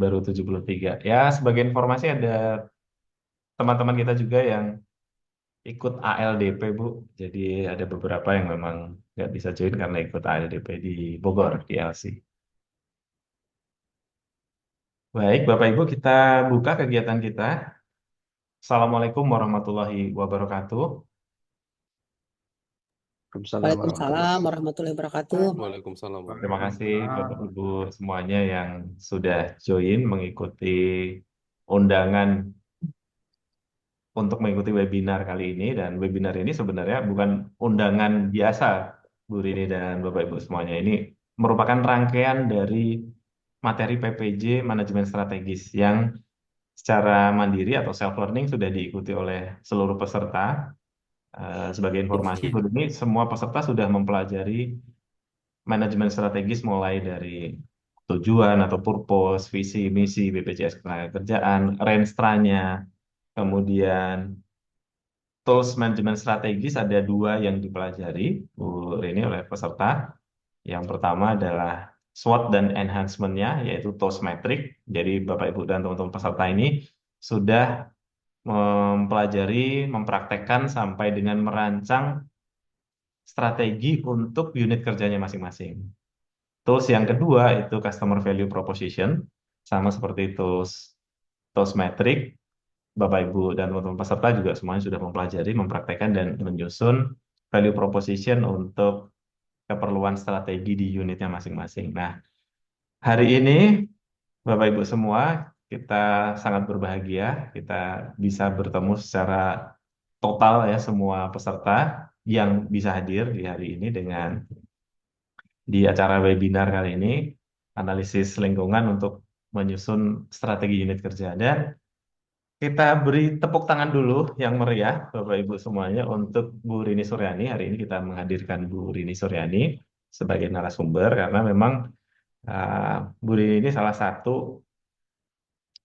baru 73. Ya, sebagai informasi ada teman-teman kita juga yang ikut ALDP, Bu. Jadi ada beberapa yang memang nggak bisa join karena ikut ALDP di Bogor, di LC. Baik, Bapak Ibu, kita buka kegiatan kita. Assalamualaikum warahmatullahi wabarakatuh. Waalaikumsalam Waalaikumsalam warahmatullahi warahmatullahi wabarakatuh. Waalaikumsalam Terima warahmatullahi kasih Bapak wabarakatuh. Ibu semuanya yang sudah join mengikuti undangan untuk mengikuti webinar kali ini. Dan webinar ini sebenarnya bukan undangan biasa, Bu Rini dan Bapak Ibu semuanya. Ini merupakan rangkaian dari materi PPJ Manajemen Strategis yang secara mandiri atau self learning sudah diikuti oleh seluruh peserta. Sebagai informasi, Bu Rini, semua peserta sudah mempelajari manajemen strategis mulai dari tujuan atau purpose, visi, misi BPJS Ketenagakerjaan, range-nya, kemudian tools manajemen strategis ada dua yang dipelajari Bu Rini oleh peserta. Yang pertama adalah SWOT dan enhancement-nya, yaitu tools metric. Jadi Bapak Ibu dan teman-teman peserta ini sudah mempelajari, mempraktekkan sampai dengan merancang strategi untuk unit kerjanya masing-masing. Tools yang kedua itu customer value proposition, sama seperti tools metric. Bapak Ibu dan teman-teman peserta juga semuanya sudah mempelajari, mempraktekkan dan menyusun value proposition untuk keperluan strategi di unitnya masing-masing. Nah, hari ini Bapak Ibu semua kita sangat berbahagia kita bisa bertemu secara total ya semua peserta yang bisa hadir di hari ini di acara webinar kali ini analisis lingkungan untuk menyusun strategi unit kerja. Dan kita beri tepuk tangan dulu yang meriah, Bapak Ibu semuanya, untuk Bu Rini Suryani. Hari ini kita menghadirkan Bu Rini Suryani sebagai narasumber, karena memang Bu Rini ini salah satu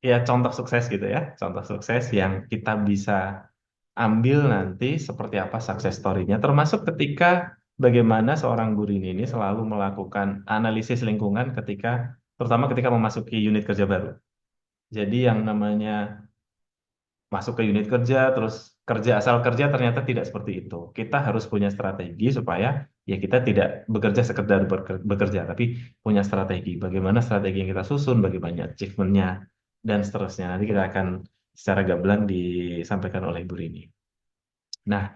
ya contoh sukses gitu ya, contoh sukses yang kita bisa ambil nanti seperti apa success story-nya, termasuk ketika bagaimana seorang Bu Rini ini selalu melakukan analisis lingkungan terutama ketika memasuki unit kerja baru. Jadi yang namanya masuk ke unit kerja, terus kerja asal kerja ternyata tidak seperti itu. Kita harus punya strategi supaya ya kita tidak bekerja sekedar bekerja, tapi punya strategi. Bagaimana strategi yang kita susun, bagaimana achievement-nya, dan seterusnya. Nanti kita akan secara gamblang disampaikan oleh Ibu Rini. Nah,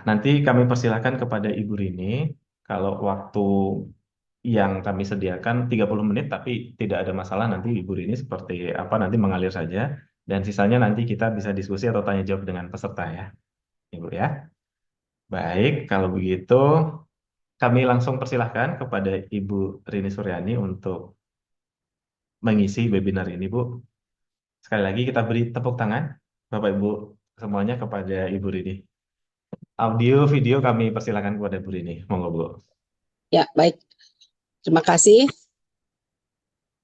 nanti kami persilakan kepada Ibu Rini, kalau waktu yang kami sediakan 30 menit, tapi tidak ada masalah nanti Ibu Rini seperti apa nanti mengalir saja, dan sisanya nanti kita bisa diskusi atau tanya jawab dengan peserta ya, Ibu ya. Baik, kalau begitu kami langsung persilahkan kepada Ibu Rini Suryani untuk mengisi webinar ini, Bu. Sekali lagi kita beri tepuk tangan, Bapak Ibu semuanya, kepada Ibu Rini. Audio, video kami persilahkan kepada Ibu Rini. Monggo, Bu. Ya, baik. Terima kasih.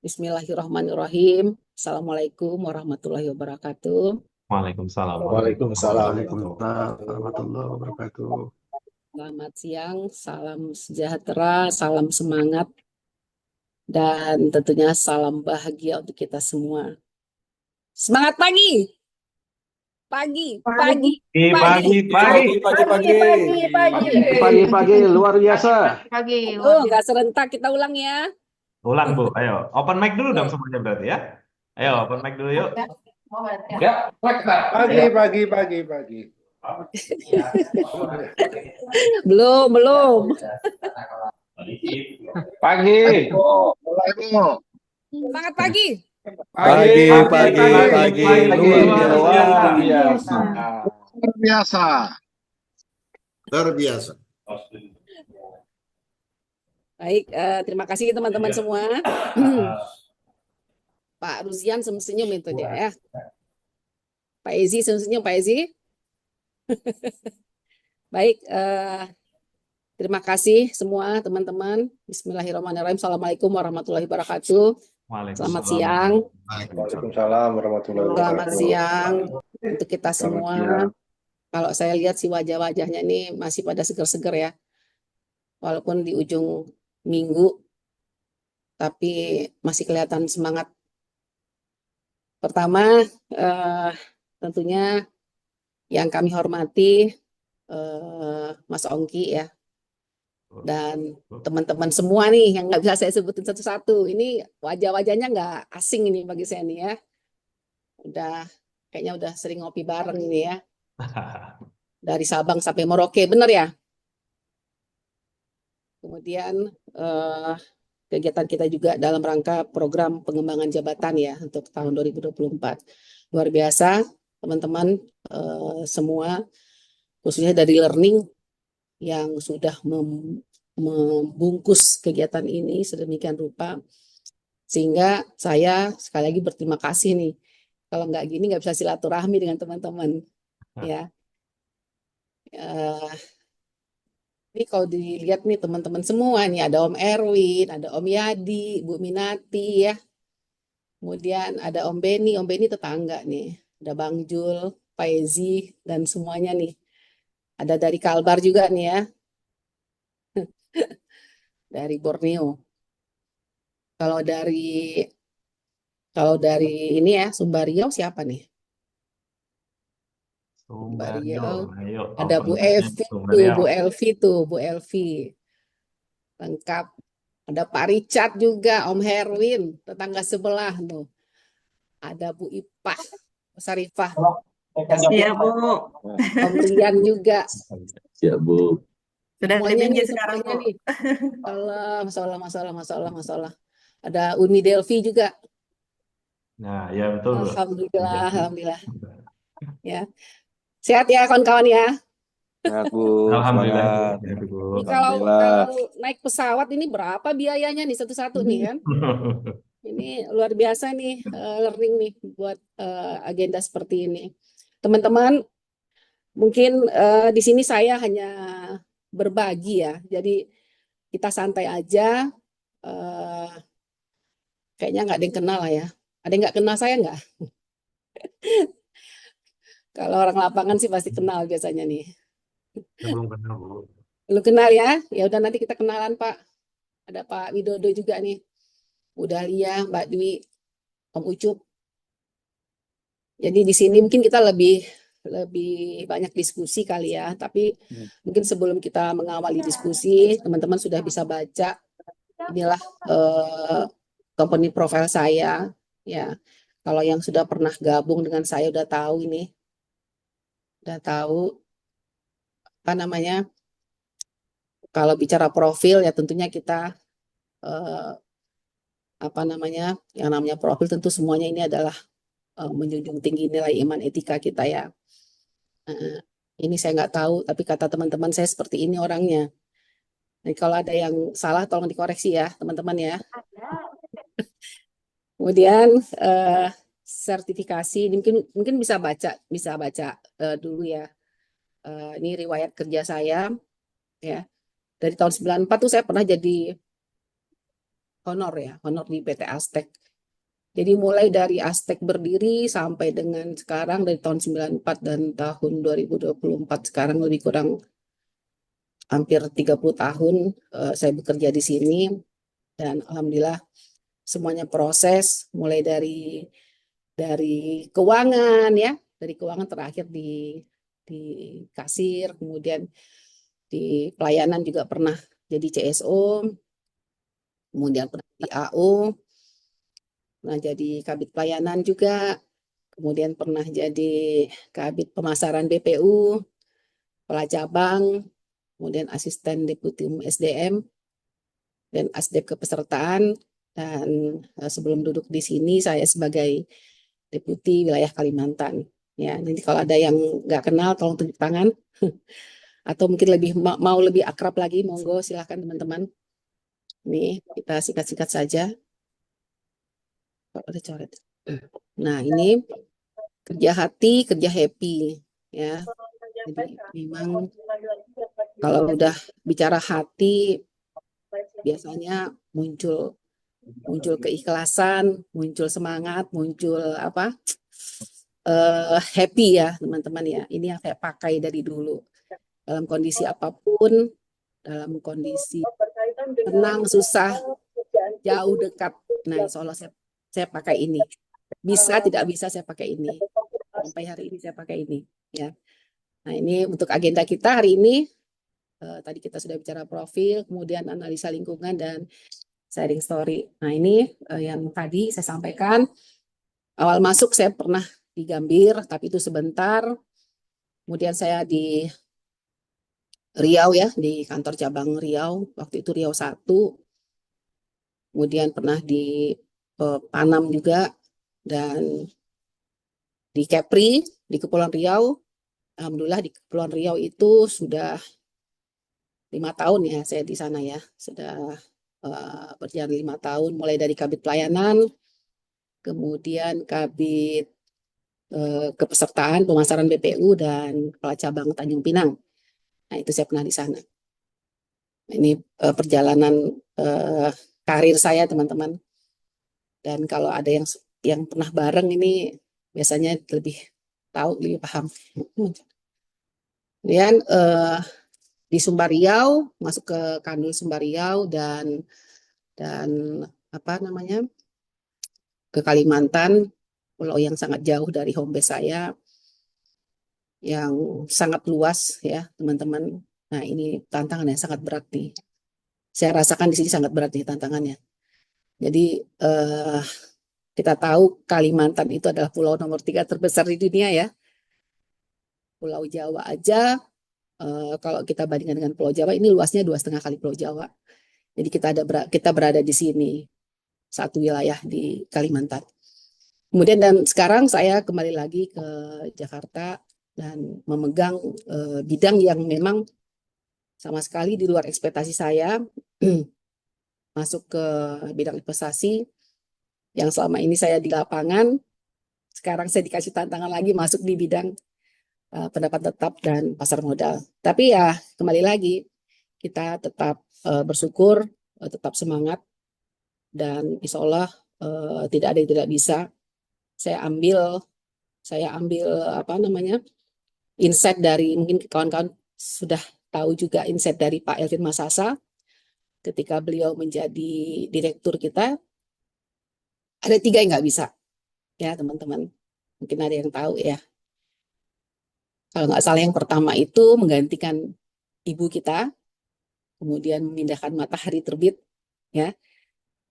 Bismillahirrahmanirrahim. Assalamualaikum warahmatullahi wabarakatuh. Waalaikumsalam. Waalaikumsalam Waalaikumsalam warahmatullahi wabarakatuh. Selamat siang, salam sejahtera, salam semangat, dan tentunya salam bahagia untuk kita semua. Semangat pagi! Pagi, pagi, Pagi, pagi. Pagi-pagi luar biasa. Oh, nggak serentak, kita ulang ya. Ulang, Bu. Ayo, open mic dulu dong semuanya berarti ya. Ayo, open mic dulu yuk. Ya, Pagi. Belum. pagi. Semangat pagi. Pagi Luar biasa. Luar biasa. Baik, terima kasih teman-teman semua. Pak Ruzian senyum itu dia ya. Pak Ezi senyum, Pak Ezi. Baik, terima kasih semua teman-teman. Bismillahirrahmanirrahim. Assalamualaikum warahmatullahi wabarakatuh. Selamat siang. Waalaikumsalam warahmatullahi Selamat wabarakatuh. siang untuk kita Selamat semua. siang. Kalau saya lihat si wajah-wajahnya ini masih pada seger-seger ya. Walaupun di ujung minggu, tapi masih kelihatan semangat. Pertama, tentunya yang kami hormati Mas Ongki ya, dan teman-teman semua nih yang nggak bisa saya sebutin satu-satu. Ini wajah-wajahnya nggak asing ini bagi saya nih ya. Kayaknya udah sering ngopi bareng ini ya. Dari Sabang sampai Merauke, bener ya? Kemudian kegiatan kita juga dalam rangka program pengembangan jabatan ya untuk tahun 2024. Luar biasa teman-teman semua, khususnya dari learning yang sudah membungkus kegiatan ini sedemikian rupa, sehingga saya sekali lagi berterima kasih nih. Kalau nggak gini nggak bisa silaturahmi dengan teman-teman ya. Ini kalau dilihat nih teman-teman semua nih, ada Om Erwin, ada Om Yadi, Bu Minati ya. Kemudian ada Om Beni tetangga nih. Ada Bang Jul, Pak Ezi, dan semuanya nih. Ada dari Kalbar juga nih ya. Dari Borneo. Kalau dari ini ya, Sumba Riau siapa nih? Sumba Riau. Ayo, Ada Bu open Elvi Sumba tuh, Riau. Bu Elvi. Lengkap. Ada Pak Richard juga, Om Herwin, tetangga sebelah tuh. Ada Bu Ipah, Sarifah. Iya, Bu. Om Rian juga. Ya, Bu. Sudah Semuanya tinggi nih, sekarang, semuanya Bu. nih. Masalah. Ada Uni Delvi juga. Nah, ya betul, Bu. Alhamdulillah. Ya. Sehat ya kawan-kawan ya. Sehat, Bu. Alhamdulillah, Semangat. Bu. Sehat, Bu. Ini kalau Alhamdulillah. naik pesawat ini berapa biayanya nih satu-satu nih kan? Ini luar biasa nih learning nih buat agenda seperti ini. Teman-teman, mungkin di sini saya hanya berbagi ya. Jadi kita santai aja. Kayaknya nggak ada yang kenal lah ya. Ada yang nggak kenal saya nggak? Kalau orang lapangan sih pasti kenal biasanya nih. Belum kenal, Bu. Lu kenal ya? Ya udah nanti kita kenalan Pak. Ada Pak Widodo juga nih. Bu Dahlia, Mbak Dwi, Om Ucup. Jadi di sini mungkin kita lebih banyak diskusi kali ya. Tapi mungkin sebelum kita mengawali diskusi, teman-teman sudah bisa baca. Inilah company profile saya. Ya, kalau yang sudah pernah gabung dengan saya udah tahu ini. Udah tahu apa namanya? Kalau bicara profil ya tentunya kita apa namanya? Yang namanya profil tentu semuanya ini adalah menjunjung tinggi nilai iman etika kita ya. Ini saya nggak tahu, tapi kata teman-teman saya seperti ini orangnya. Jadi kalau ada yang salah tolong dikoreksi ya teman-teman ya. Kemudian sertifikasi ini mungkin bisa baca dulu ya. Ini riwayat kerja saya ya. Dari tahun 94 tuh saya pernah jadi honor di PT Aztec. Jadi mulai dari Aztec berdiri sampai dengan sekarang dari tahun 94 dan tahun 2024 sekarang lebih kurang hampir 30 tahun saya bekerja di sini, dan alhamdulillah semuanya proses mulai dari keuangan ya, dari keuangan terakhir di kasir, kemudian di pelayanan juga pernah jadi CSO, kemudian pernah di AO, pernah jadi kabit pelayanan juga, kemudian pernah jadi kabit pemasaran BPU, kepala cabang, kemudian asisten deputi SDM, dan asdep kepesertaan. Dan sebelum duduk di sini saya sebagai deputi wilayah Kalimantan. Ya, nanti kalau ada yang nggak kenal tolong tunjuk tangan. Atau mungkin mau lebih akrab lagi, monggo silahkan teman-teman. Nih kita singkat-singkat saja. Ada coret. Nah ini kerja hati, kerja happy, ya. Jadi memang kalau udah bicara hati, biasanya muncul keikhlasan, muncul semangat, muncul happy ya teman-teman ya. Ini yang saya pakai dari dulu. Dalam kondisi apapun, dalam kondisi tenang, susah, jauh dekat. Nah, insya Allah saya pakai ini. Bisa, tidak bisa saya pakai ini. Sampai hari ini saya pakai ini. Ya. Nah, ini untuk agenda kita hari ini. Tadi kita sudah bicara profil, kemudian analisa lingkungan dan sharing story. Nah, ini yang tadi saya sampaikan. Awal masuk saya pernah di Gambir, tapi itu sebentar. Kemudian saya di Riau ya, di kantor cabang Riau. Waktu itu Riau 1. Kemudian pernah di Panam juga. Dan di Kepri, di Kepulauan Riau. Alhamdulillah di Kepulauan Riau itu sudah 5 tahun ya saya di sana ya. Sudah berjalan 5 tahun, mulai dari Kabid Pelayanan, kemudian Kabid Kepesertaan Pemasaran BPU, dan Kepala Cabang Tanjung Pinang. Nah, itu saya pernah di sana. Ini perjalanan karir saya, teman-teman. Dan kalau ada yang pernah bareng ini biasanya lebih tahu, lebih paham. Kemudian di Sumbar Riau, masuk ke Kandul Sumbar Riau dan apa namanya, ke Kalimantan, pulau yang sangat jauh dari home base saya, yang sangat luas ya teman-teman. Nah, ini tantangan yang sangat berat nih. Saya rasakan di sini sangat berat nih tantangannya. Jadi kita tahu Kalimantan itu adalah pulau nomor 3 terbesar di dunia ya. Pulau Jawa aja, kalau kita bandingkan dengan Pulau Jawa, ini luasnya 2,5 kali Pulau Jawa. Jadi kita berada di sini, satu wilayah di Kalimantan. Kemudian dan sekarang saya kembali lagi ke Jakarta dan memegang bidang yang memang sama sekali di luar ekspektasi saya, masuk ke bidang investasi yang selama ini saya di lapangan. Sekarang saya dikasih tantangan lagi masuk di bidang pendapat tetap dan pasar modal. Tapi ya kembali lagi, kita tetap bersyukur, tetap semangat, dan insya Allah tidak ada yang tidak bisa. Saya ambil apa namanya, insight dari, mungkin kawan-kawan sudah tahu juga insight dari Pak Elvin Masasa ketika beliau menjadi direktur kita. Ada 3 yang nggak bisa ya teman-teman, mungkin ada yang tahu ya. Kalau nggak salah yang pertama itu menggantikan ibu kita, kemudian memindahkan matahari terbit ya,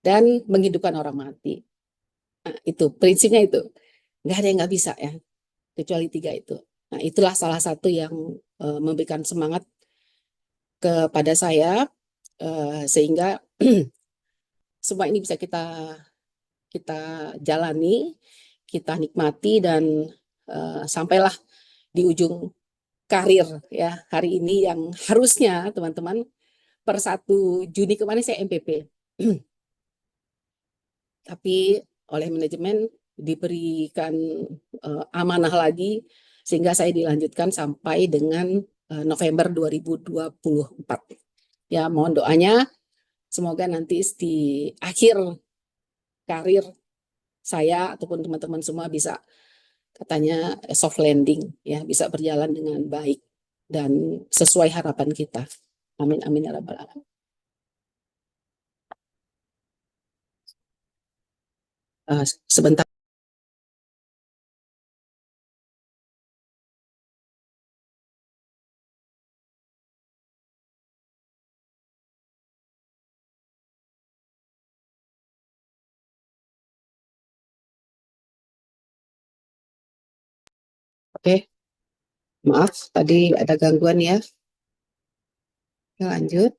dan menghidupkan orang mati. Nah, itu prinsipnya, itu nggak ada yang nggak bisa ya, kecuali 3 itu. Nah, itulah salah satu yang memberikan semangat kepada saya, sehingga semua ini bisa kita jalani, kita nikmati, dan sampailah di ujung karir ya hari ini, yang harusnya teman-teman per 1 Juni kemarin saya MPP. Tapi oleh manajemen diberikan amanah lagi, sehingga saya dilanjutkan sampai dengan November 2024. Ya, mohon doanya semoga nanti di akhir karir saya ataupun teman-teman semua bisa, katanya soft landing ya, bisa berjalan dengan baik dan sesuai harapan kita. Amin amin ya rabbal alamin. Sebentar. Oke, maaf tadi ada gangguan ya. Ya, lanjut.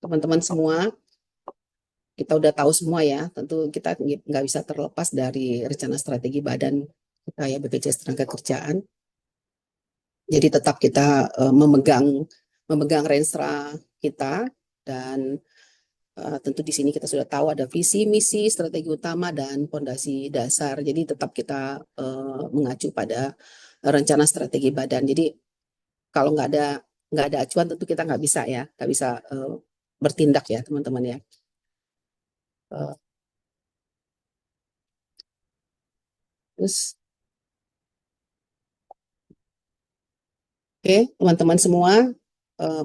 Teman-teman semua, kita udah tahu semua ya, tentu kita nggak bisa terlepas dari rencana strategi badan kita ya, BPJS Tenagakerjaan. Jadi tetap kita memegang renstra kita, dan tentu di sini kita sudah tahu ada visi, misi, strategi utama, dan fondasi dasar. Jadi tetap kita mengacu pada rencana strategi badan. Jadi kalau nggak ada acuan tentu kita nggak bisa ya, nggak bisa bertindak ya teman-teman ya. Terus, oke teman-teman semua,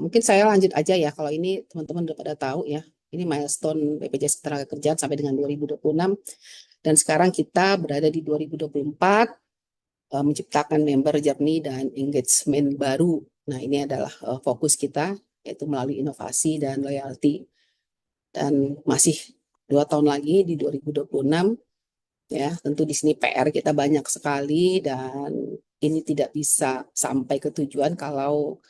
mungkin saya lanjut aja ya. Kalau ini teman-teman udah pada tahu ya. Ini milestone BPJS Ketenagakerjaan sampai dengan 2026. Dan sekarang kita berada di 2024, menciptakan member journey dan engagement baru. Nah, ini adalah fokus kita, yaitu melalui inovasi dan loyalty. Dan masih 2 tahun lagi di 2026, ya tentu di sini PR kita banyak sekali dan ini tidak bisa sampai ke tujuan kalau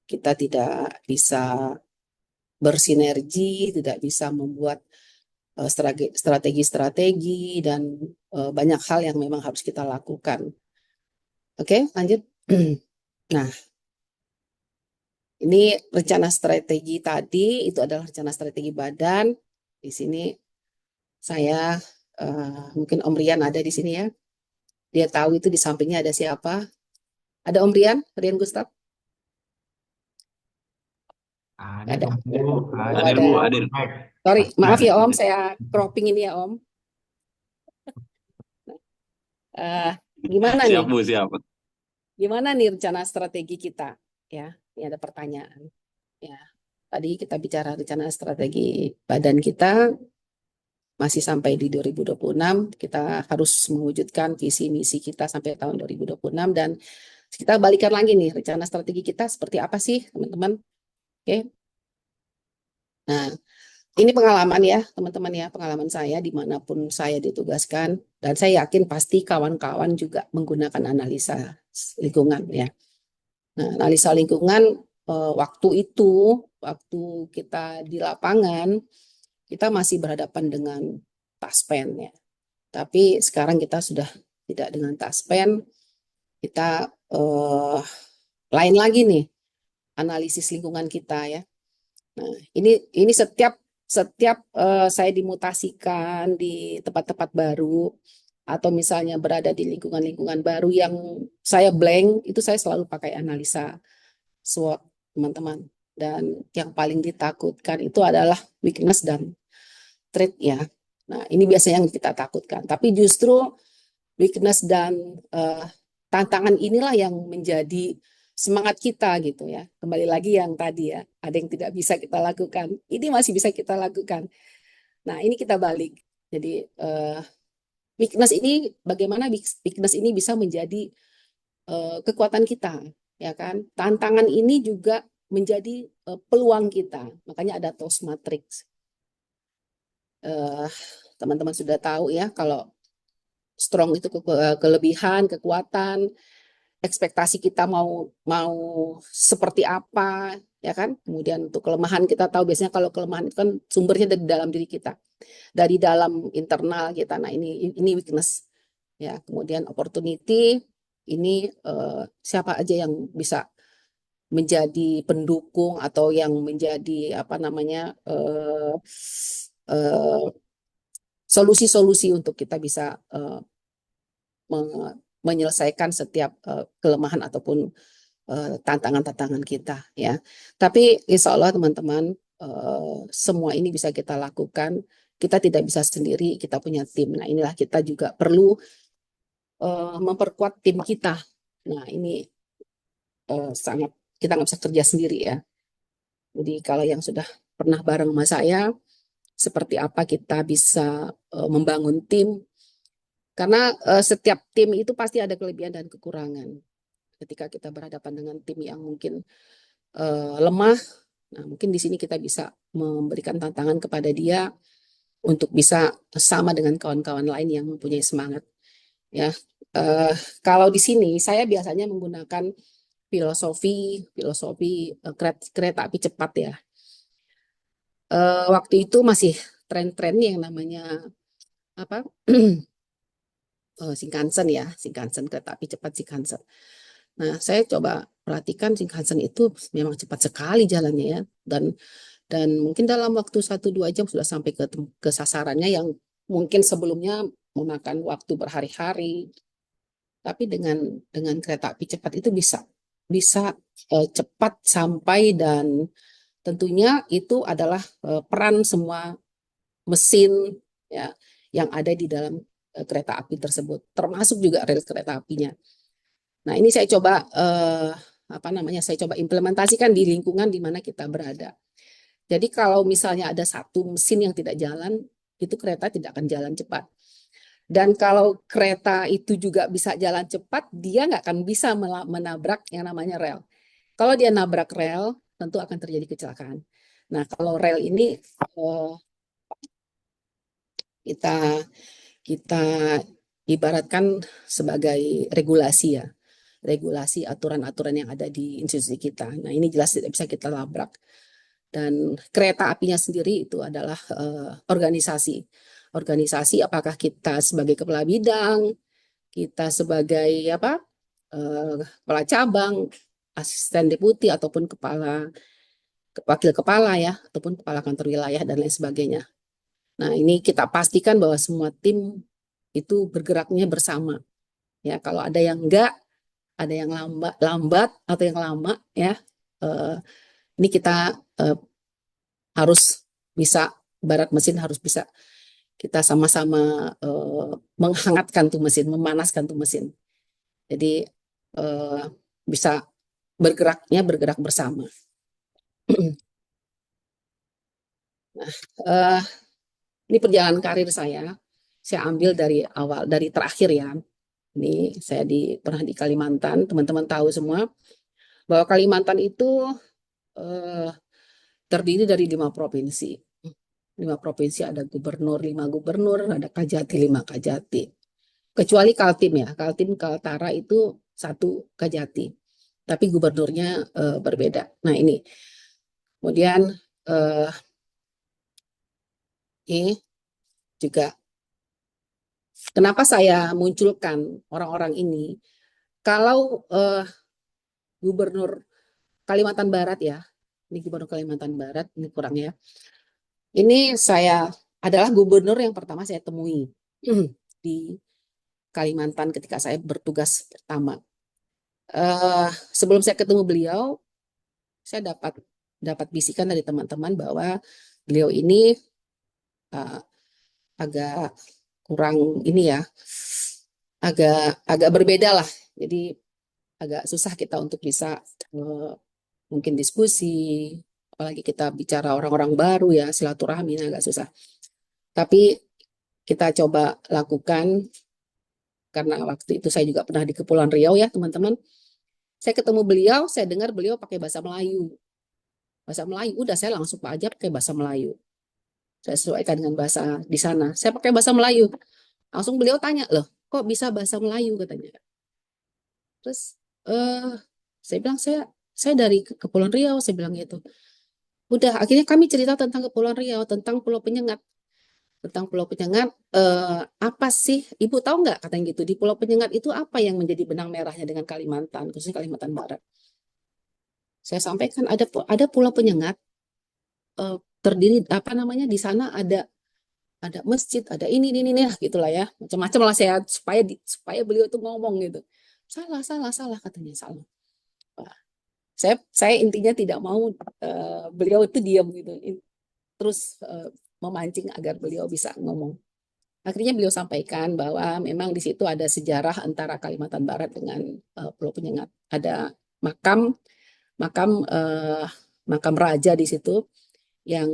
kita tidak bisa bersinergi, tidak bisa membuat strategi-strategi dan banyak hal yang memang harus kita lakukan. Oke, lanjut. Nah, ini rencana strategi tadi, itu adalah rencana strategi badan. Di sini saya, mungkin Om Rian ada di sini ya. Dia tahu itu di sampingnya ada siapa. Ada Om Rian, Rian Gustaf? Ada Ada. dong, Bu. Hadir, Bu, hadir. Sorry, maaf ya Om, saya cropping ini ya Om. Gimana nih? Siap, Bu, siap. Gimana nih rencana strategi kita? Ya, ini ada pertanyaan. Ya, tadi kita bicara rencana strategi badan kita masih sampai di 2026. Kita harus mewujudkan visi misi kita sampai tahun 2026 dan kita balikan lagi nih rencana strategi kita seperti apa sih, teman-teman? Oke. Nah, ini pengalaman ya, teman-teman ya, pengalaman saya dimanapun saya ditugaskan dan saya yakin pasti kawan-kawan juga menggunakan analisa lingkungan ya. Nah, analisa lingkungan waktu kita di lapangan, kita masih berhadapan dengan taspen ya. Tapi sekarang kita sudah tidak dengan taspen, kita lain lagi nih analisis lingkungan kita ya. Nah, ini setiap saya dimutasikan di tempat-tempat baru atau misalnya berada di lingkungan-lingkungan baru yang saya blank, itu saya selalu pakai analisa SWOT, teman-teman. Dan yang paling ditakutkan itu adalah weakness dan threat ya. Nah, ini biasanya yang kita takutkan. Tapi justru weakness dan tantangan inilah yang menjadi semangat kita gitu ya. Kembali lagi yang tadi ya, ada yang tidak bisa kita lakukan. Ini masih bisa kita lakukan. Nah, ini kita balik. Jadi weakness ini, bagaimana weakness ini bisa menjadi kekuatan kita, ya kan? Tantangan ini juga menjadi peluang kita. Makanya ada TOS Matrix. Teman-teman sudah tahu ya, kalau strong itu kelebihan, kekuatan, ekspektasi kita mau seperti apa, ya kan? Kemudian untuk kelemahan kita tahu biasanya kalau kelemahan itu kan sumbernya dari dalam diri kita, dari dalam internal kita. Nah, ini weakness, ya. Kemudian opportunity ini siapa aja yang bisa menjadi pendukung atau yang menjadi apa namanya solusi-solusi untuk kita bisa menyelesaikan setiap kelemahan ataupun tantangan-tantangan kita ya. Tapi insya Allah teman-teman semua ini bisa kita lakukan. Kita tidak bisa sendiri, kita punya tim. Nah, inilah kita juga perlu memperkuat tim kita. Nah, ini sangat kita nggak bisa kerja sendiri ya. Jadi kalau yang sudah pernah bareng sama saya, seperti apa kita bisa membangun tim. Karena setiap tim itu pasti ada kelebihan dan kekurangan. Ketika kita berhadapan dengan tim yang mungkin lemah, nah mungkin di sini kita bisa memberikan tantangan kepada dia untuk bisa sama dengan kawan-kawan lain yang mempunyai semangat. Ya, kalau di sini saya biasanya menggunakan filosofi kereta api cepat ya. Waktu itu masih tren-tren yang namanya apa? Shinkansen ya, Shinkansen, kereta api cepat Shinkansen. Nah, saya coba perhatikan Shinkansen itu memang cepat sekali jalannya ya, dan mungkin dalam waktu 1-2 jam sudah sampai ke sasarannya yang mungkin sebelumnya memakan waktu berhari-hari. Tapi dengan kereta api cepat itu bisa cepat sampai, dan tentunya itu adalah peran semua mesin ya yang ada di dalam kereta api tersebut, termasuk juga rel kereta apinya. Nah, ini saya coba saya coba implementasikan di lingkungan di mana kita berada. Jadi kalau misalnya ada satu mesin yang tidak jalan, itu kereta tidak akan jalan cepat. Dan kalau kereta itu juga bisa jalan cepat, dia nggak akan bisa menabrak yang namanya rel. Kalau dia nabrak rel, tentu akan terjadi kecelakaan. Nah, kalau rel ini kita ibaratkan sebagai regulasi ya, regulasi aturan-aturan yang ada di institusi kita. Nah, ini jelas tidak bisa kita labrak. Dan kereta apinya sendiri itu adalah organisasi. Organisasi, apakah kita sebagai kepala bidang, kita sebagai kepala cabang, asisten deputi, ataupun wakil kepala ya, ataupun kepala kantor wilayah dan lain sebagainya. Nah, ini kita pastikan bahwa semua tim itu bergeraknya bersama. Ya, kalau ada yang enggak, ada yang lambat atau yang lama ya, ini kita harus bisa, barat mesin harus bisa kita sama-sama menghangatkan tuh mesin, memanaskan tuh mesin. Jadi bisa bergerak bersama. Nah, ini perjalanan karir saya ambil dari awal, dari terakhir ya. Ini saya pernah di Kalimantan, teman-teman tahu semua bahwa Kalimantan itu terdiri dari 5 provinsi. 5 provinsi, ada gubernur, 5 gubernur, ada kajati, 5 kajati. Kecuali Kaltim ya, Kaltim Kaltara itu 1 kajati, tapi gubernurnya berbeda. Nah, ini kemudian ini juga kenapa saya munculkan orang-orang ini. Kalau gubernur Kalimantan Barat ya, ini gubernur Kalimantan Barat, ini kurang ya. Ini saya adalah gubernur yang pertama saya temui di Kalimantan ketika saya bertugas pertama. Sebelum saya ketemu beliau, saya dapat bisikan dari teman-teman bahwa beliau ini agak kurang ini ya, agak berbeda lah. Jadi agak susah kita untuk bisa mungkin diskusi, apalagi kita bicara orang-orang baru ya, silaturahmi agak susah. Tapi kita coba lakukan, karena waktu itu saya juga pernah di Kepulauan Riau ya teman-teman. Saya ketemu beliau, saya dengar beliau pakai bahasa Melayu. Bahasa Melayu, udah saya langsung aja pakai bahasa Melayu. Saya sesuaikan dengan bahasa di sana. Saya pakai bahasa Melayu. Langsung beliau tanya, loh kok bisa bahasa Melayu katanya. Terus saya bilang, saya dari Kepulauan Riau, saya bilang gitu. Udah, akhirnya kami cerita tentang Kepulauan Riau, tentang Pulau Penyengat. Tentang Pulau Penyengat, apa sih, Ibu tahu nggak katanya gitu, di Pulau Penyengat itu apa yang menjadi benang merahnya dengan Kalimantan, khususnya Kalimantan Barat. Saya sampaikan ada Pulau Penyengat, terdiri di sana ada masjid, ada ini lah gitulah ya, macam-macam lah saya supaya beliau tuh ngomong gitu. Salah katanya, salah. Saya intinya tidak mau beliau itu diam gitu, terus memancing agar beliau bisa ngomong. Akhirnya beliau sampaikan bahwa memang di situ ada sejarah antara Kalimantan Barat dengan Pulau Penyengat. Ada makam raja di situ, yang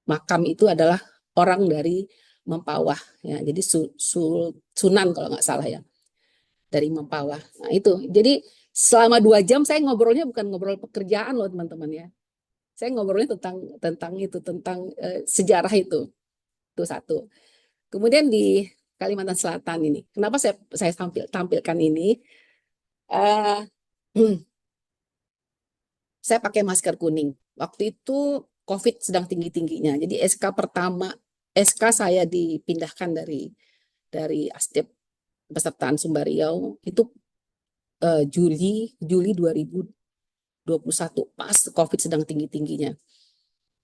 makam itu adalah orang dari Mempawah ya. Jadi Sunan kalau nggak salah ya, dari Mempawah. Nah, itu. Jadi selama 2 jam saya ngobrolnya bukan ngobrol pekerjaan loh teman-teman ya. Saya ngobrolnya tentang sejarah itu. Itu satu. Kemudian di Kalimantan Selatan ini, kenapa saya tampilkan ini? Saya pakai masker kuning. Waktu itu COVID sedang tinggi-tingginya. Jadi SK saya dipindahkan dari Asdep Pesertaan Sumber Riau itu Juli 2021, pas COVID sedang tinggi-tingginya.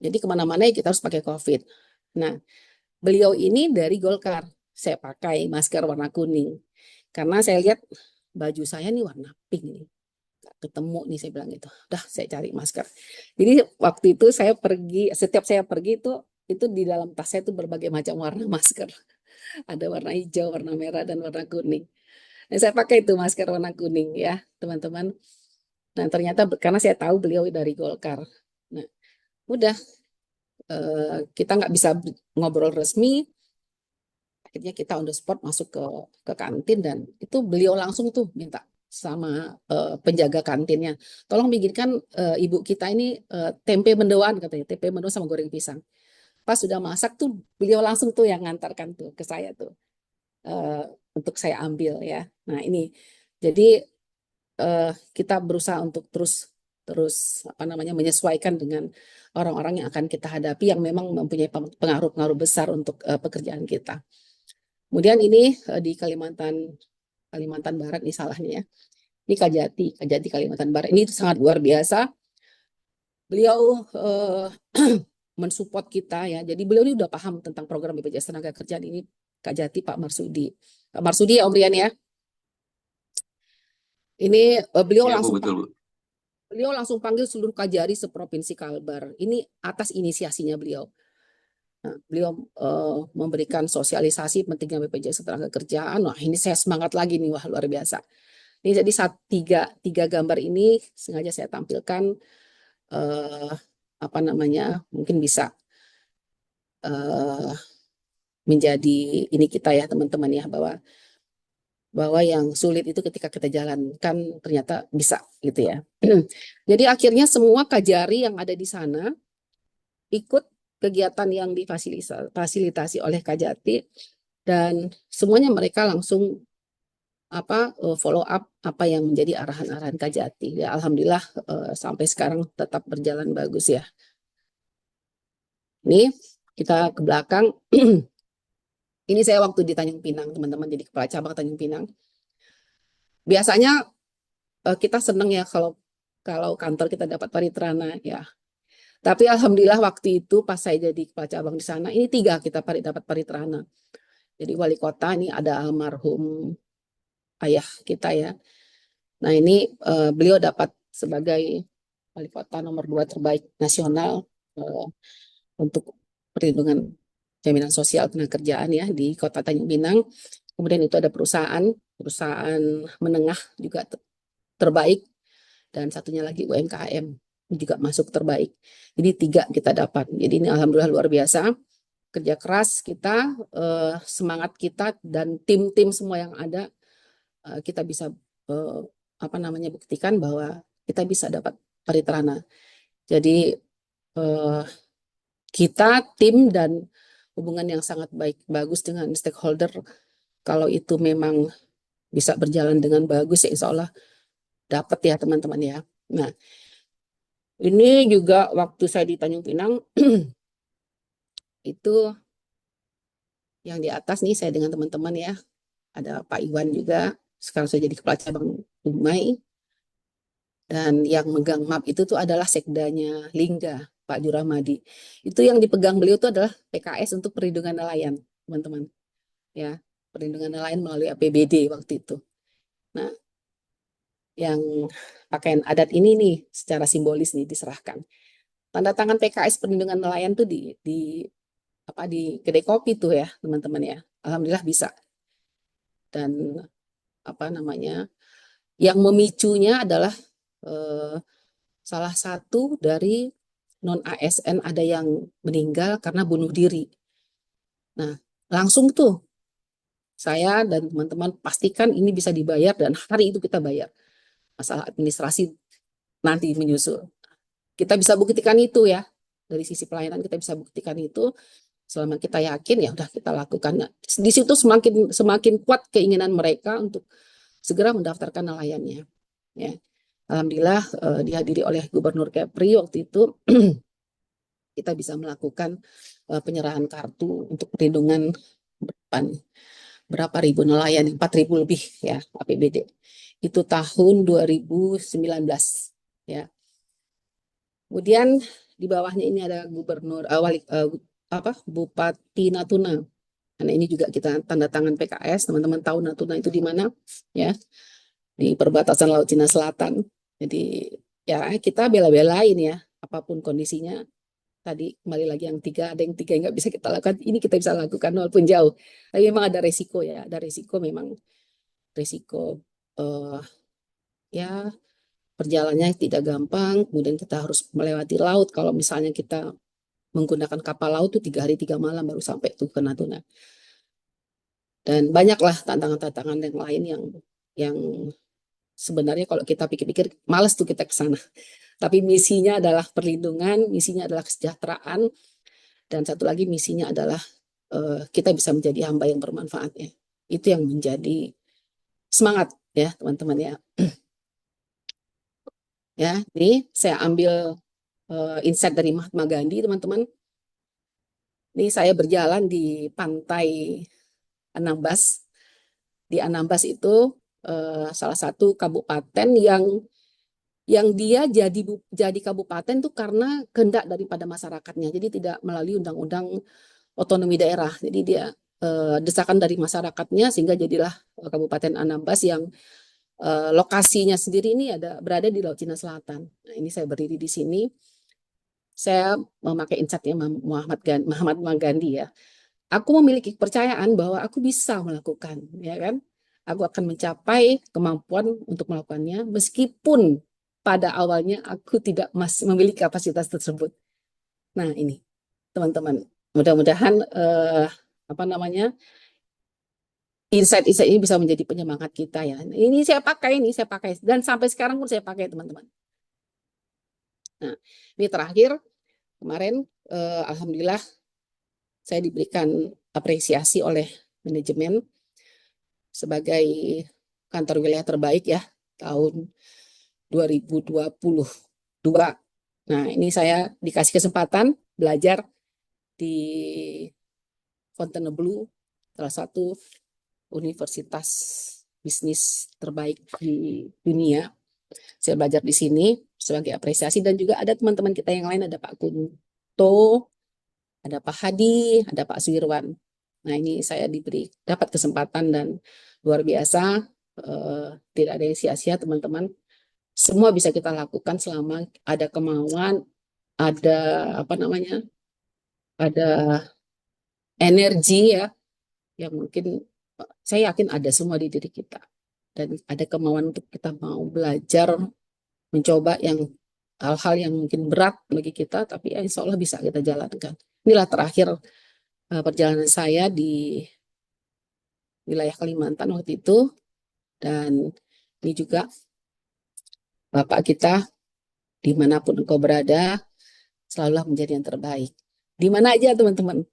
Jadi kemana-mana kita harus pakai COVID. Nah, beliau ini dari Golkar, saya pakai masker warna kuning. Karena saya lihat baju saya nih warna pink nih. Nggak ketemu nih, saya bilang gitu. Udah, saya cari masker. Jadi waktu itu saya pergi, setiap saya pergi itu di dalam tas saya itu berbagai macam warna masker. Ada warna hijau, warna merah, dan warna kuning. Nah, saya pakai itu masker warna kuning ya, teman-teman. Nah, ternyata karena saya tahu beliau dari Golkar. Nah, udah kita nggak bisa ngobrol resmi, akhirnya kita on the spot masuk ke kantin, dan itu beliau langsung tuh minta sama penjaga kantinnya, tolong bikinkan ibu kita ini tempe mendoan, katanya, tempe mendoan sama goreng pisang. Pas sudah masak tuh beliau langsung tuh yang ngantarkan tuh ke saya tuh untuk saya ambil ya. Nah ini jadi kita berusaha untuk terus apa namanya menyesuaikan dengan orang-orang yang akan kita hadapi yang memang mempunyai pengaruh-pengaruh besar untuk pekerjaan kita. Kemudian ini di Kalimantan Barat nih salahnya ya. Ini Kajati Kalimantan Barat. Ini sangat luar biasa. Beliau mensupport kita ya. Jadi beliau ini udah paham tentang program BPJS Tenagakerjaan ini, Kajati Pak Marsudi. Pak Marsudi ya Om Rian ya. Ini beliau Iya, Bu, langsung betul, Bu. beliau langsung panggil seluruh Kajari seprovinsi Kalbar. Ini atas inisiasinya beliau. Nah, beliau memberikan sosialisasi pentingnya BPJS Ketenagakerjaan. Wah, ini saya semangat lagi nih, wah luar biasa. Ini jadi tiga gambar ini sengaja saya tampilkan, apa namanya, mungkin bisa menjadi ini kita ya teman-teman ya, bahwa yang sulit itu ketika kita jalankan ternyata bisa gitu ya. Jadi akhirnya semua Kajari yang ada di sana ikut kegiatan yang difasilitasi oleh Kajati, dan semuanya mereka langsung follow up apa yang menjadi arahan-arahan Kajati. Ya alhamdulillah sampai sekarang tetap berjalan bagus ya. Ini kita ke belakang. Ini saya waktu di Tanjung Pinang, teman-teman, jadi kepala cabang Tanjung Pinang. Biasanya kita senang ya kalau kantor kita dapat paritrana ya. Tapi alhamdulillah waktu itu pas saya jadi kepala cabang di sana, ini 3 kita dapat paritrana. Jadi wali kota ini ada almarhum ayah kita ya. Nah ini beliau dapat sebagai wali kota nomor 2 terbaik nasional untuk perlindungan jaminan sosial tenaga kerjaan ya di Kota Tanjung Pinang. Kemudian itu ada perusahaan menengah juga terbaik, dan satunya lagi UMKM juga masuk terbaik. Jadi 3 kita dapat. Jadi ini alhamdulillah luar biasa. Kerja keras kita, semangat kita, dan tim-tim semua yang ada, kita bisa buktikan bahwa kita bisa dapat paritrana. Jadi kita tim dan hubungan yang sangat bagus dengan stakeholder, kalau itu memang bisa berjalan dengan bagus ya insya Allah dapat ya teman-teman ya. Nah ini juga waktu saya di Tanjung Pinang itu yang di atas nih saya dengan teman-teman ya, ada Pak Iwan juga, sekarang saya jadi kepala cabang Dumai, dan yang megang map itu tuh adalah sekdanya Lingga, Pak Juramadi. Itu yang dipegang beliau itu adalah PKS untuk perlindungan nelayan, teman-teman. Ya, perlindungan nelayan melalui APBD waktu itu. Nah, yang pakaian adat ini nih secara simbolis nih diserahkan. Tanda tangan PKS perlindungan nelayan tuh di kedai kopi tuh ya, teman-teman ya. Alhamdulillah bisa. Dan yang memicunya adalah salah satu dari non ASN ada yang meninggal karena bunuh diri. Nah, langsung tuh saya dan teman-teman pastikan ini bisa dibayar, dan hari itu kita bayar. Masalah administrasi nanti menyusul. Kita bisa buktikan itu ya. Dari sisi pelayanan kita bisa buktikan itu. Selama kita yakin ya udah kita lakukan. Nah, di situ semakin kuat keinginan mereka untuk segera mendaftarkan nelayannya. Ya. Alhamdulillah dihadiri oleh Gubernur Kepri waktu itu kita bisa melakukan penyerahan kartu untuk perlindungan berapa ribu nelayan, 4.000 lebih ya APBD. Itu tahun 2019 ya. Kemudian di bawahnya ini ada Bupati Natuna. Karena ini juga kita tanda tangan PKS, teman-teman tahu Natuna itu di mana, ya, di perbatasan Laut Cina Selatan. Jadi ya kita bela-belain ya, apapun kondisinya. Tadi kembali lagi yang tiga, ada yang tiga yang nggak bisa kita lakukan, ini kita bisa lakukan walaupun jauh. Tapi memang ada resiko ya, ada resiko memang resiko ya perjalanannya tidak gampang, kemudian kita harus melewati laut. Kalau misalnya kita menggunakan kapal laut tuh 3 hari 3 malam baru sampai tuh ke Natuna. Dan banyaklah tantangan-tantangan yang lain yang sebenarnya kalau kita pikir-pikir malas tuh kita ke sana. Tapi misinya adalah perlindungan, misinya adalah kesejahteraan, dan satu lagi misinya adalah kita bisa menjadi hamba yang bermanfaat ya. Itu yang menjadi semangat ya teman-teman ya. Ya, ini saya ambil insight dari Mahatma Gandhi teman-teman. Ini saya berjalan di pantai Anambas. Di Anambas itu salah satu kabupaten yang dia jadi kabupaten tuh karena kehendak daripada masyarakatnya. Jadi tidak melalui undang-undang otonomi daerah. Jadi dia desakan dari masyarakatnya sehingga jadilah Kabupaten Anambas yang lokasinya sendiri ini berada di Laut Cina Selatan. Nah, ini saya berdiri di sini. Saya memakai insight-nya Mahatma Gandhi ya. Aku memiliki kepercayaan bahwa aku bisa melakukan, ya kan? Aku akan mencapai kemampuan untuk melakukannya meskipun pada awalnya aku tidak memiliki kapasitas tersebut. Nah, ini teman-teman, mudah-mudahan insight-insight ini bisa menjadi penyemangat kita ya. Ini saya pakai dan sampai sekarang pun saya pakai teman-teman. Nah, ini terakhir kemarin alhamdulillah saya diberikan apresiasi oleh manajemen sebagai kantor wilayah terbaik ya tahun 2022. Nah, ini saya dikasih kesempatan belajar di Fontainebleau, salah satu universitas bisnis terbaik di dunia. Saya belajar di sini sebagai apresiasi, dan juga ada teman-teman kita yang lain, ada Pak Kunto, ada Pak Hadi, ada Pak Suirwan. Nah, ini saya dapat kesempatan dan luar biasa, tidak ada yang sia-sia teman-teman. Semua bisa kita lakukan selama ada kemauan, ada ada energi ya, yang mungkin saya yakin ada semua di diri kita. Dan ada kemauan untuk kita mau belajar, mencoba hal-hal yang mungkin berat bagi kita, tapi ya insya Allah bisa kita jalankan. Inilah terakhir perjalanan saya di wilayah Kalimantan waktu itu, dan ini juga Bapak kita, dimanapun engkau berada, selalulah menjadi yang terbaik. Di mana aja teman-teman.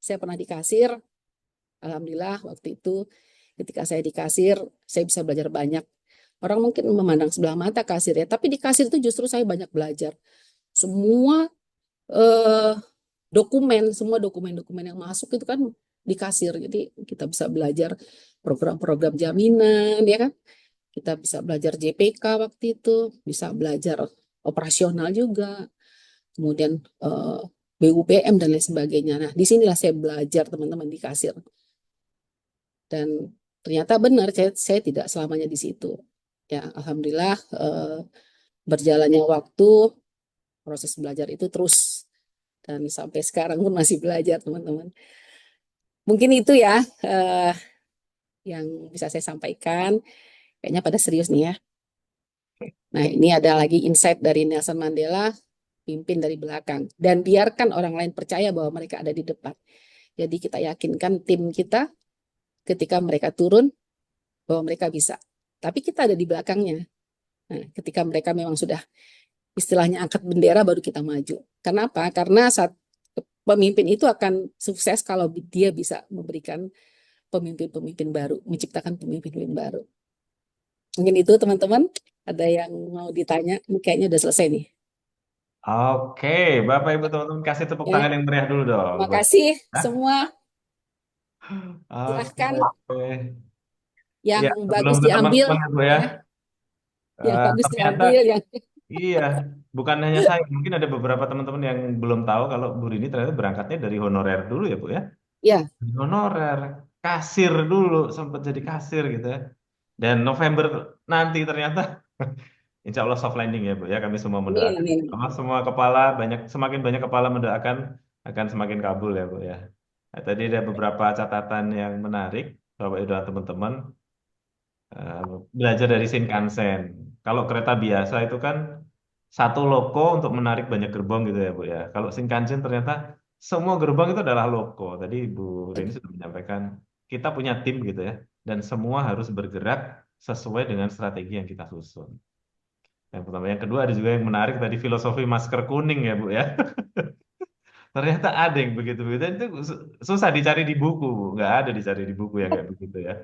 Saya pernah di kasir, alhamdulillah waktu itu ketika saya di kasir, saya bisa belajar banyak. Orang mungkin memandang sebelah mata kasir ya, tapi di kasir itu justru saya banyak belajar. Semua semua dokumen-dokumen yang masuk itu kan di kasir. Jadi kita bisa belajar program-program jaminan, ya kan? Kita bisa belajar JPK waktu itu, bisa belajar operasional juga, kemudian BUPM dan lain sebagainya. Nah, disinilah saya belajar teman-teman di kasir. Dan ternyata benar, saya tidak selamanya di situ. Ya, alhamdulillah berjalannya waktu, proses belajar itu terus, dan sampai sekarang pun masih belajar teman-teman. Mungkin itu ya yang bisa saya sampaikan. Kayaknya pada serius nih ya. Nah, ini ada lagi insight dari Nelson Mandela, pimpin dari belakang. Dan biarkan orang lain percaya bahwa mereka ada di depan. Jadi kita yakinkan tim kita ketika mereka turun, bahwa mereka bisa. Tapi kita ada di belakangnya. Nah, ketika mereka memang sudah istilahnya angkat bendera, baru kita maju. Kenapa? Karena saat pemimpin itu akan sukses kalau dia bisa memberikan pemimpin-pemimpin baru, menciptakan pemimpin-pemimpin baru. Mungkin itu teman-teman, ada yang mau ditanya, ini kayaknya udah selesai nih. Oke, Bapak Ibu teman-teman kasih tepuk Ya, tangan yang meriah dulu dong. terima kasih Hah? semua. Oke. Silahkan yang Ya, sebelum bagus tutup diambil, teman-teman Bu ya. ya, yang bagus Ternyata diambil, yang Iya, bukan hanya saya, mungkin ada beberapa teman-teman yang belum tahu kalau Bu Rini ternyata berangkatnya dari honorer dulu ya Bu ya. Ya, Honorer, kasir dulu, sempat jadi kasir gitu ya. Dan November nanti ternyata insya Allah soft landing ya Bu ya, kami semua amin, mendoakan. amin. Sama semua kepala, semakin banyak kepala mendoakan akan semakin kabul ya Bu ya. Nah, tadi ada beberapa catatan yang menarik, Bapak Ibu dan teman-teman. Eh, Belajar dari Shinkansen. Kalau kereta biasa itu kan satu loko untuk menarik banyak gerbong gitu ya Bu ya. Kalau Shinkansen ternyata semua gerbong itu adalah loko. Tadi Bu Rini sudah menyampaikan kita punya tim gitu ya. Dan semua harus bergerak sesuai dengan strategi yang kita susun. Yang pertama, yang kedua ada juga yang menarik tadi filosofi masker kuning ya Bu ya. Ternyata ada yang begitu-begitu. Itu susah dicari di buku, Bu. Nggak ada dicari di buku yang kayak begitu ya.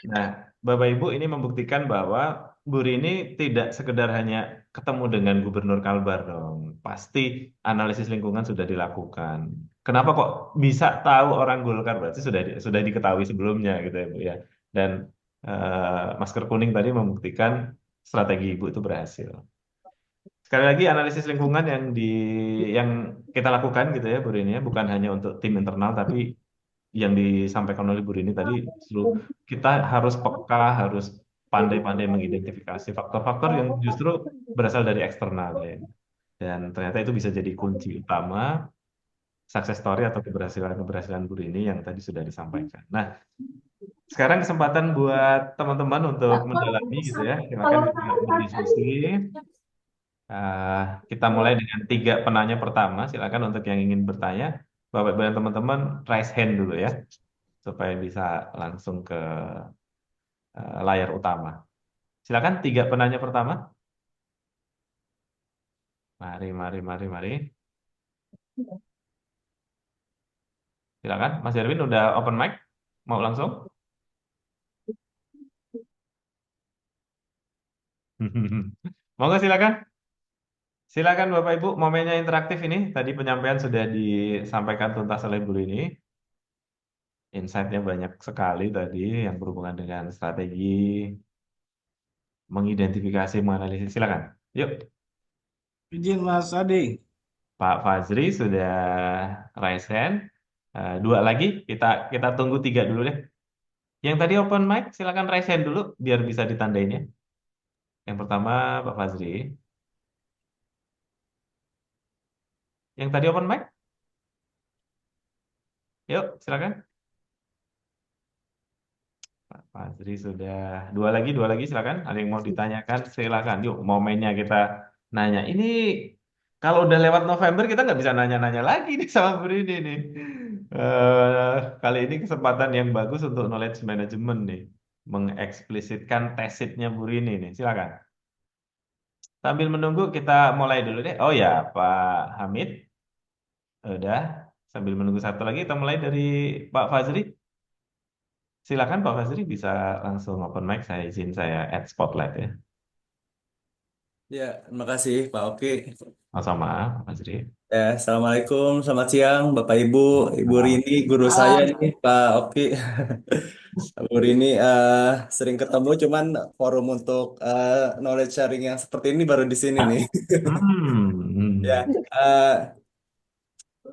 Nah, Bapak Ibu ini membuktikan bahwa Bu Rini tidak sekedar hanya ketemu dengan Gubernur Kalbar dong. Pasti analisis lingkungan sudah dilakukan. Kenapa kok bisa tahu orang Golkar? Berarti sudah diketahui sebelumnya gitu ya Bu ya. Dan masker kuning tadi membuktikan strategi Ibu itu berhasil. Sekali lagi analisis lingkungan yang kita lakukan gitu ya Bu Rini ya, bukan hanya untuk tim internal tapi yang disampaikan oleh Bu Rini tadi, kita harus peka, harus pandai-pandai mengidentifikasi faktor-faktor yang justru berasal dari eksternal ya. Dan ternyata itu bisa jadi kunci utama success story atau keberhasilan-keberhasilan Bu Rini yang tadi sudah disampaikan. Nah, sekarang kesempatan buat teman-teman untuk mendalami gitu ya. Silakan kita berdiskusi. Kita mulai dengan 3 penanya pertama. Silakan untuk yang ingin bertanya, Bapak Ibu dan teman-teman raise hand dulu ya, supaya bisa langsung ke layar utama. Silakan 3 penanya pertama. Mari, mari, mari, mari. Silakan, Mas Erwin udah open mic? Mau langsung? Monggo silakan. Silakan Bapak Ibu, momennya interaktif ini. Tadi penyampaian sudah disampaikan tuntas oleh Bu ini. Insight-nya banyak sekali tadi yang berhubungan dengan strategi, mengidentifikasi, menganalisis. Silakan. Yuk, Izin Mas Adi. Pak Fazri sudah raise hand. 2 lagi, kita tunggu 3 dulu deh. Yang tadi open mic, silakan raise hand dulu biar bisa ditandain ya. Yang pertama Pak Fazri. Yang tadi open mic, yuk silakan. Pak Fazri sudah 2 lagi silakan. Ada yang mau ditanyakan silakan. Yuk momennya kita nanya. Ini kalau udah lewat November kita nggak bisa nanya-nanya lagi nih sama Bu Rini nih. Kali ini kesempatan yang bagus untuk knowledge management nih. Mengeksplisitkan tesitnya Bu Rini nih. Silakan. Sambil menunggu kita mulai dulu deh. Oh ya, Pak Hamid. Udah. Sambil menunggu satu lagi kita mulai dari Pak Fazri. Silakan Pak Fazri bisa langsung open mic. Saya izin saya add spotlight ya. Ya, terima kasih Pak Oki. Sama Pak Fazri. Ya, Assalamualaikum, selamat siang Bapak Ibu, Ibu Nah, Rini, guru saya Salam. ini Pak Oki. Bu Rini sering ketemu, cuman forum untuk knowledge sharing yang seperti ini baru di sini nih. Ya, hmm. eh,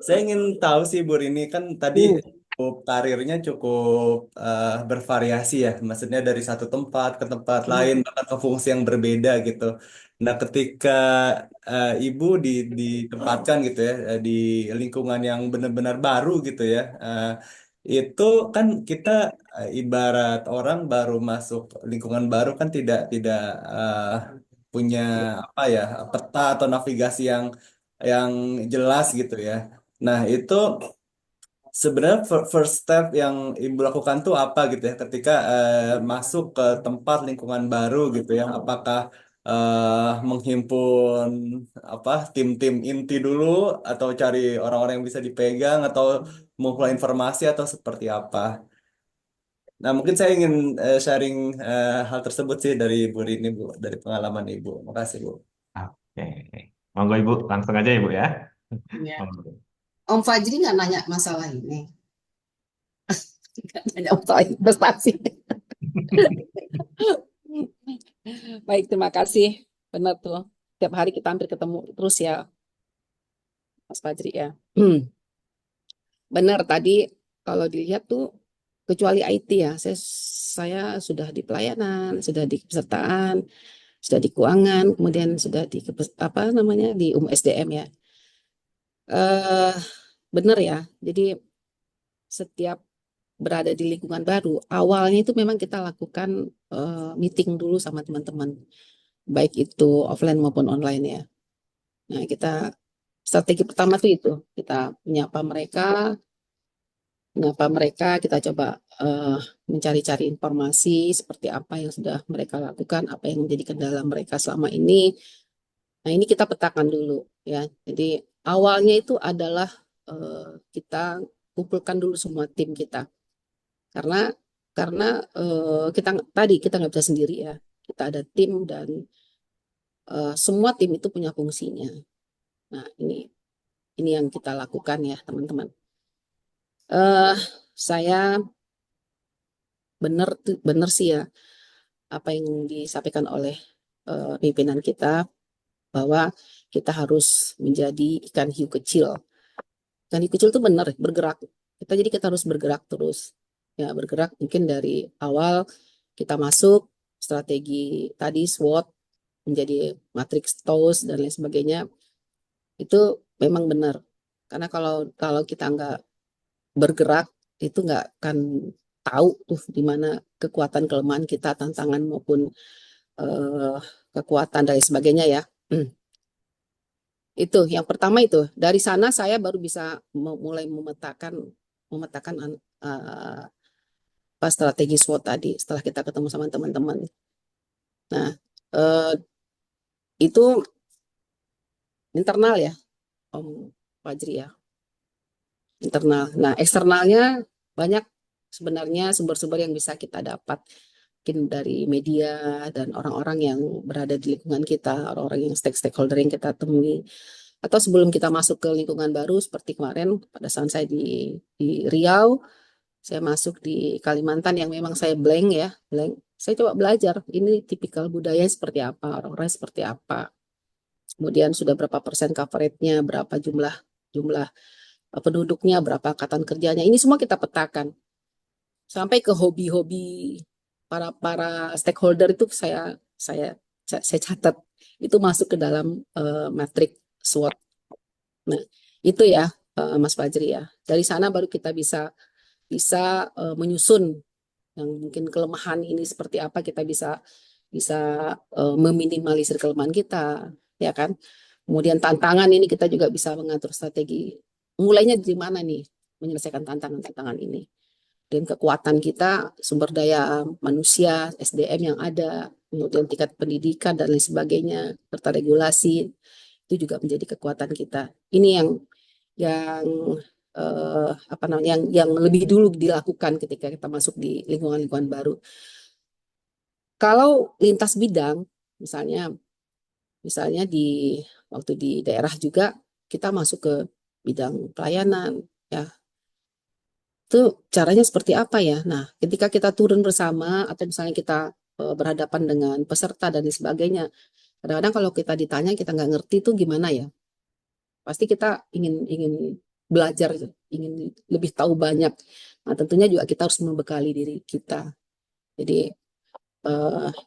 saya ingin tahu sih Bu Rini kan tadi karirnya cukup bervariasi ya, maksudnya dari satu tempat ke tempat lain, bahkan ke fungsi yang berbeda gitu. Nah, ketika Ibu ditempatkan gitu ya di lingkungan yang benar-benar baru gitu ya, itu kan kita ibarat orang baru masuk lingkungan baru kan tidak eh, punya apa ya peta atau navigasi yang jelas gitu ya. Nah, itu sebenarnya first step yang Ibu lakukan tuh apa gitu ya ketika masuk ke tempat lingkungan baru gitu ya. Apakah menghimpun apa tim-tim inti dulu atau cari orang-orang yang bisa dipegang atau mengumpulkan informasi atau seperti apa? Nah, mungkin saya ingin sharing hal tersebut sih dari Bu Rini, Bu, dari pengalaman Ibu. Makasih, Bu. Oke. Monggo Ibu, langsung aja Ibu ya. Ya. Monggo. Om Fajri nggak nanya masalah ini, nggak nanya masalah investasi. Baik, terima kasih. Benar tuh. tiap hari kita hampir ketemu terus ya, Mas Fajri ya. Benar tadi kalau dilihat tuh kecuali IT ya, saya sudah di pelayanan, sudah di kepesertaan, sudah di keuangan, kemudian sudah di apa namanya di SDM ya. Eh benar ya. Jadi setiap berada di lingkungan baru, awalnya itu memang kita lakukan meeting dulu sama teman-teman, baik itu offline maupun online ya. Nah, strategi pertama tuh itu, kita menyapa mereka, kita coba mencari-cari informasi seperti apa yang sudah mereka lakukan, apa yang menjadi kendala mereka selama ini. Nah, ini kita petakan dulu ya. Jadi awalnya itu adalah kita kumpulkan dulu semua tim kita. Karena kita nggak bisa sendiri ya. Kita ada tim dan semua tim itu punya fungsinya. Nah, ini yang kita lakukan ya, teman-teman. Saya benar sih ya apa yang disampaikan oleh pimpinan kita bahwa kita harus menjadi ikan hiu kecil. Ikan hiu kecil itu benar bergerak. Kita harus bergerak terus. Ya, bergerak mungkin dari awal kita masuk strategi tadi SWOT menjadi matriks TOWS dan lain sebagainya. Itu memang benar. Karena kalau kita nggak bergerak itu nggak akan tahu tuh di mana kekuatan kelemahan kita, tantangan maupun kekuatan dan lain sebagainya ya. Itu yang pertama itu. Dari sana saya baru bisa mulai memetakan pas strategi SWOT tadi setelah kita ketemu sama teman-teman. Nah, itu internal ya, Om Fajri ya. Internal. Nah, eksternalnya banyak sebenarnya sumber-sumber yang bisa kita dapat. Mungkin dari media dan orang-orang yang berada di lingkungan kita, orang-orang yang stakeholder yang kita temui. Atau sebelum kita masuk ke lingkungan baru, seperti kemarin pada saat saya di Riau, saya masuk di Kalimantan yang memang saya blank ya, blank. Saya coba belajar, ini tipikal budaya seperti apa, orang-orang seperti apa. Kemudian sudah berapa persen coverage-nya, berapa jumlah penduduknya, berapa angkatan kerjanya. Ini semua kita petakan. Sampai ke hobi-hobi para stakeholder itu saya catat. Itu masuk ke dalam matrik SWOT. Nah, itu ya Mas Fajri ya. Dari sana baru kita bisa menyusun yang mungkin kelemahan ini seperti apa, kita bisa meminimalisir kelemahan kita, ya kan? Kemudian tantangan ini kita juga bisa mengatur strategi. Mulainya dari mana nih menyelesaikan tantangan ini? Dan kekuatan kita, sumber daya manusia, SDM yang ada, kemudian tingkat pendidikan dan lain sebagainya, serta regulasi, itu juga menjadi kekuatan kita. Ini yang yang lebih dulu dilakukan ketika kita masuk di lingkungan-lingkungan baru. Kalau lintas bidang, misalnya waktu di daerah juga kita masuk ke bidang pelayanan, ya itu caranya seperti apa ya? Nah, ketika kita turun bersama atau misalnya kita berhadapan dengan peserta dan sebagainya, kadang-kadang kalau kita ditanya kita nggak ngerti itu gimana ya? Pasti kita ingin belajar, ingin lebih tahu banyak. Nah, tentunya juga kita harus membekali diri kita. Jadi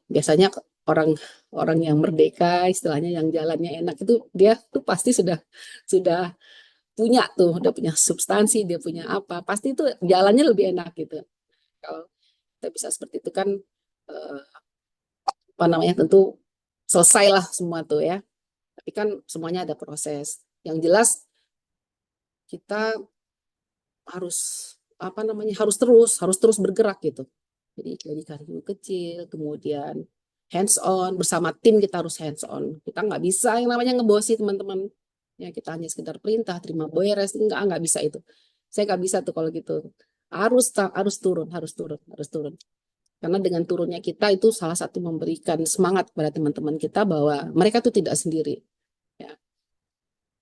biasanya orang yang merdeka, istilahnya yang jalannya enak itu dia tuh pasti sudah udah punya substansi, dia punya apa, pasti itu jalannya lebih enak gitu. Kalau kita bisa seperti itu kan tentu selesailah semua tuh ya. Tapi kan semuanya ada proses. Yang jelas kita harus harus terus bergerak gitu. Jadi dari karir kecil, kemudian hands on bersama tim, kita harus hands on. Kita nggak bisa yang namanya ngebosi teman-teman. Ya kita hanya sekedar perintah, terima beres, nggak bisa itu. Saya nggak bisa tuh kalau gitu. Harus turun. Karena dengan turunnya kita itu salah satu memberikan semangat kepada teman-teman kita bahwa mereka tuh tidak sendiri. Ya.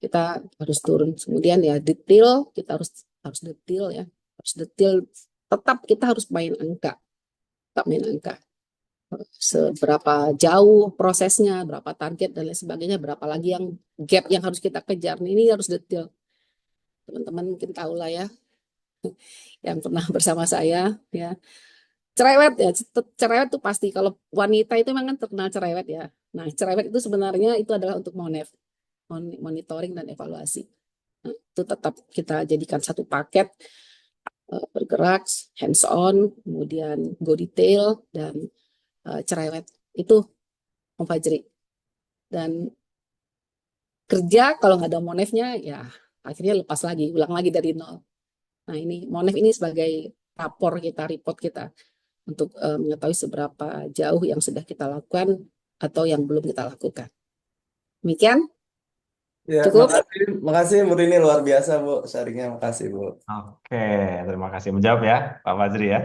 Kita harus turun. Kemudian ya detail, kita harus detail ya. Harus detail. Tetap kita harus main angka. seberapa jauh prosesnya, berapa target dan lain sebagainya, berapa lagi yang gap yang harus kita kejar. Ini harus detail. Teman-teman mungkin tahu lah ya, yang pernah bersama saya ya. Cerewet ya, cerewet itu pasti. Kalau wanita itu memang kan terkenal cerewet ya. Nah, cerewet itu sebenarnya itu adalah untuk monitoring dan evaluasi. Nah, itu tetap kita jadikan satu paket, bergerak, hands on, kemudian go detail dan cerewet. Itu Om Fajri. Dan kerja kalau nggak ada monefnya ya akhirnya lepas lagi, ulang lagi dari nol. Nah, ini monef ini sebagai report kita untuk mengetahui seberapa jauh yang sudah kita lakukan atau yang belum kita lakukan. Demikian, Ya, cukup. makasih Bu Rini, luar biasa Bu sharingnya, makasih Bu. Oke, terima kasih. Menjawab ya, Pak Fajri ya.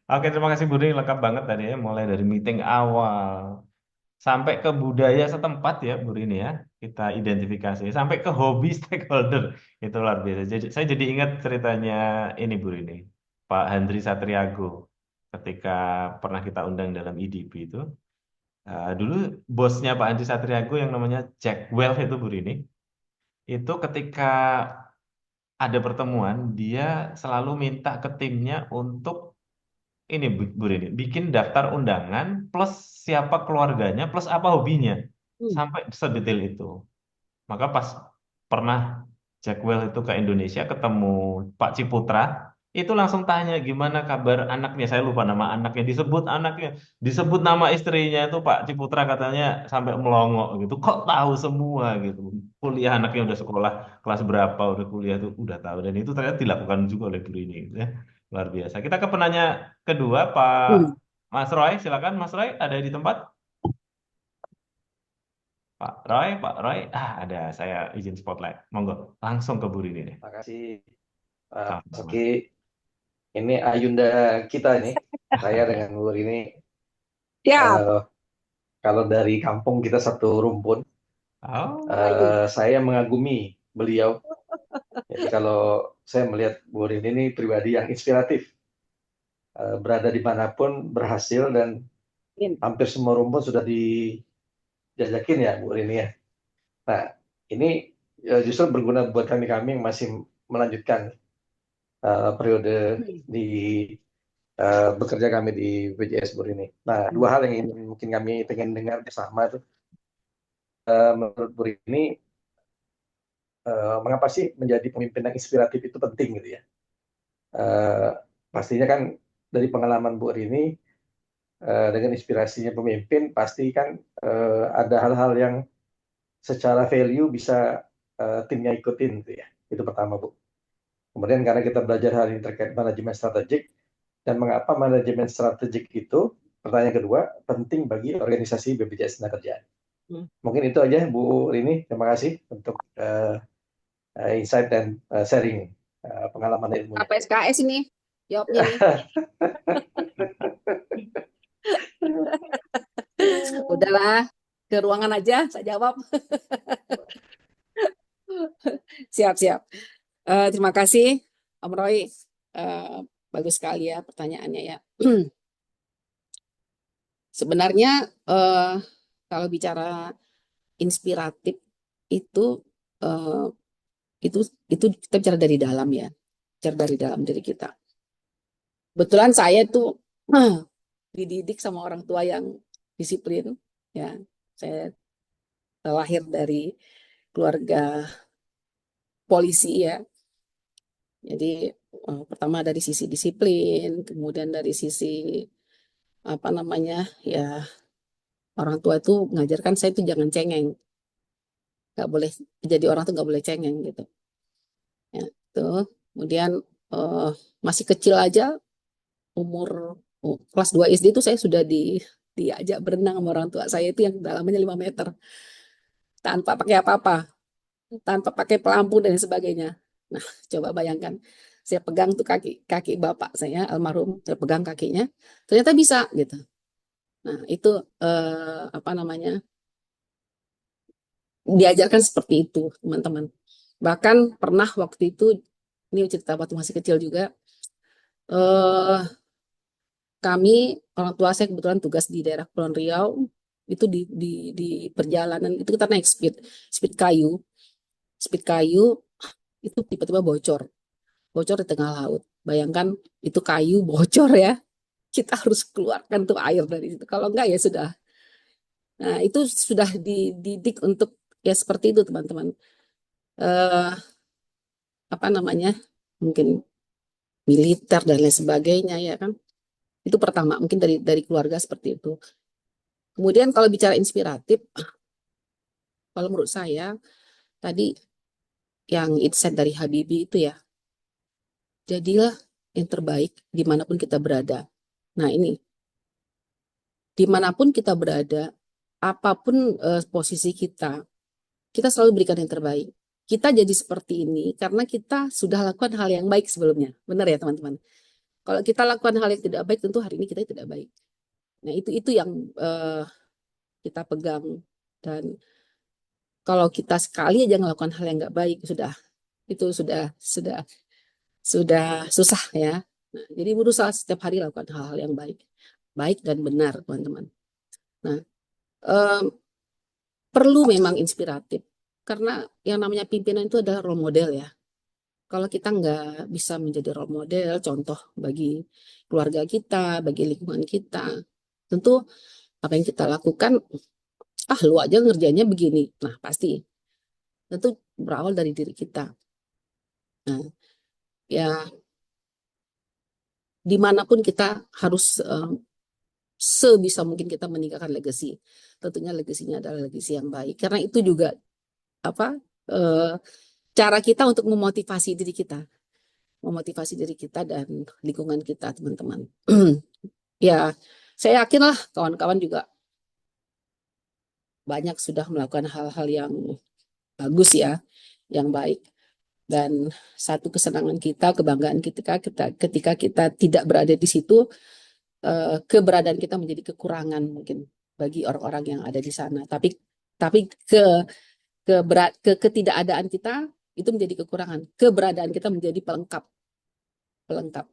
Oke, terima kasih Bu Rini, lengkap banget tadi ya, mulai dari meeting awal sampai ke budaya setempat ya Bu Rini ya, kita identifikasi sampai ke hobi stakeholder, itu luar biasa. Jadi saya jadi ingat ceritanya ini Bu Rini, Pak Hendri Satriago ketika pernah kita undang dalam IDP itu. Dulu bosnya Pak Hendri Satriago yang namanya Jack Welch itu Bu Rini, itu ketika ada pertemuan dia selalu minta ke timnya untuk ini Bu Rini, bikin daftar undangan plus siapa keluarganya plus apa hobinya sampai sedetail itu. Maka pas pernah Jackwell itu ke Indonesia ketemu Pak Ciputra, itu langsung tanya gimana kabar anaknya. Saya lupa nama anaknya, disebut anaknya, disebut nama istrinya itu Pak Ciputra katanya sampai melongo gitu. Kok tahu semua gitu. Kuliah anaknya udah sekolah kelas berapa, udah kuliah tuh udah tahu dan itu ternyata dilakukan juga oleh Bu Rini gitu ya. Luar biasa. Kita ke penanya kedua Pak Mas Roy, silakan Mas Roy ada di tempat. Pak Roy, ada saya izin spotlight. Monggo, langsung ke Bu Rini deh. Makasih Sama-sama. Mas Oki. Ini Ayunda kita ini. Saya dengan Bu Rini. Ya, Kalau dari kampung kita satu rumpun. Oh, Saya mengagumi beliau. Jadi kalau saya melihat Bu Rini ini pribadi yang inspiratif. Berada dimanapun berhasil dan hampir semua rumpun sudah dijajakin ya Bu Rini ya. Nah, ini justru berguna buat kami yang masih melanjutkan periode di bekerja kami di BPJS Bu Rini. Nah, dua hal yang ingin mungkin kami pengen dengar bersama itu. Menurut Bu Rini, mengapa sih menjadi pemimpin yang inspiratif itu penting gitu ya? Pastinya kan dari pengalaman Bu Rini dengan inspirasinya pemimpin pasti kan ada hal-hal yang secara value bisa timnya ikutin gitu ya. Itu pertama Bu. Kemudian karena kita belajar hal ini terkait manajemen strategik dan mengapa manajemen strategik itu, pertanyaan kedua, penting bagi organisasi BPJS Tenaga Mungkin itu aja Bu Rini. Terima kasih untuk insight dan sharing pengalaman ilmunya. apa SKS ini jawabnya nih. Udahlah, ke ruangan aja saya jawab. Siap. Terima kasih Om Roy. Bagus sekali ya pertanyaannya ya. Sebenarnya kalau bicara inspiratif itu kita bicara dari dalam ya, bicara dari dalam diri kita. Kebetulan saya tuh dididik sama orang tua yang disiplin ya. Saya lahir dari keluarga polisi ya. Jadi pertama dari sisi disiplin, kemudian dari sisi apa namanya ya, orang tua itu mengajarkan saya itu jangan cengeng, nggak boleh jadi orang tuh nggak boleh cengeng gitu ya. Tuh kemudian masih kecil aja umur kelas 2 SD itu saya sudah diajak berenang sama orang tua saya itu yang dalamnya 5 meter tanpa pakai apa-apa, tanpa pakai pelampung dan sebagainya. Nah, coba bayangkan, saya pegang tuh kaki bapak saya almarhum, saya pegang kakinya, ternyata bisa gitu. Nah, itu apa namanya? Diajarkan seperti itu, teman-teman. Bahkan pernah waktu itu, ini cerita waktu masih kecil juga, kami orang tua saya kebetulan tugas di daerah Kepulauan Riau, itu di perjalanan itu kita naik speed kayu, itu tiba-tiba bocor di tengah laut. Bayangkan itu kayu bocor ya, kita harus keluarkan tuh air dari situ. Kalau enggak ya sudah. Nah itu sudah dididik untuk ya seperti itu teman-teman. Eh, apa namanya? Mungkin militer dan lain sebagainya ya kan. Itu pertama, mungkin dari keluarga seperti itu. Kemudian kalau bicara inspiratif, kalau menurut saya tadi yang insight dari Habibie itu ya, jadilah yang terbaik dimanapun kita berada. Nah ini, dimanapun kita berada, apapun posisi kita selalu berikan yang terbaik. Kita jadi seperti ini karena kita sudah lakukan hal yang baik sebelumnya. Benar ya teman-teman? Kalau kita lakukan hal yang tidak baik, tentu hari ini kita tidak baik. Nah itu yang kita pegang. Dan kalau kita sekali aja melakukan hal yang nggak baik, itu sudah susah ya. Nah, jadi berusaha setiap hari lakukan hal-hal yang baik dan benar, teman-teman. Nah, perlu memang inspiratif karena yang namanya pimpinan itu adalah role model ya. Kalau kita nggak bisa menjadi role model, contoh bagi keluarga kita, bagi lingkungan kita, tentu apa yang kita lakukan, lu aja ngerjainnya begini. Nah, pasti tentu berawal dari diri kita. Nah, ya dimanapun kita harus sebisa mungkin kita meninggalkan legacy. Tentunya legasinya adalah legasi yang baik. Karena itu juga cara kita untuk memotivasi diri kita dan lingkungan kita, teman-teman. Ya, saya yakinlah kawan-kawan juga banyak sudah melakukan hal-hal yang bagus ya, yang baik. Dan satu kesenangan kita, kebanggaan kita ketika kita tidak berada di situ, keberadaan kita menjadi kekurangan mungkin bagi orang-orang yang ada di sana. Tapi ketidakadaan kita itu menjadi kekurangan. Keberadaan kita menjadi pelengkap.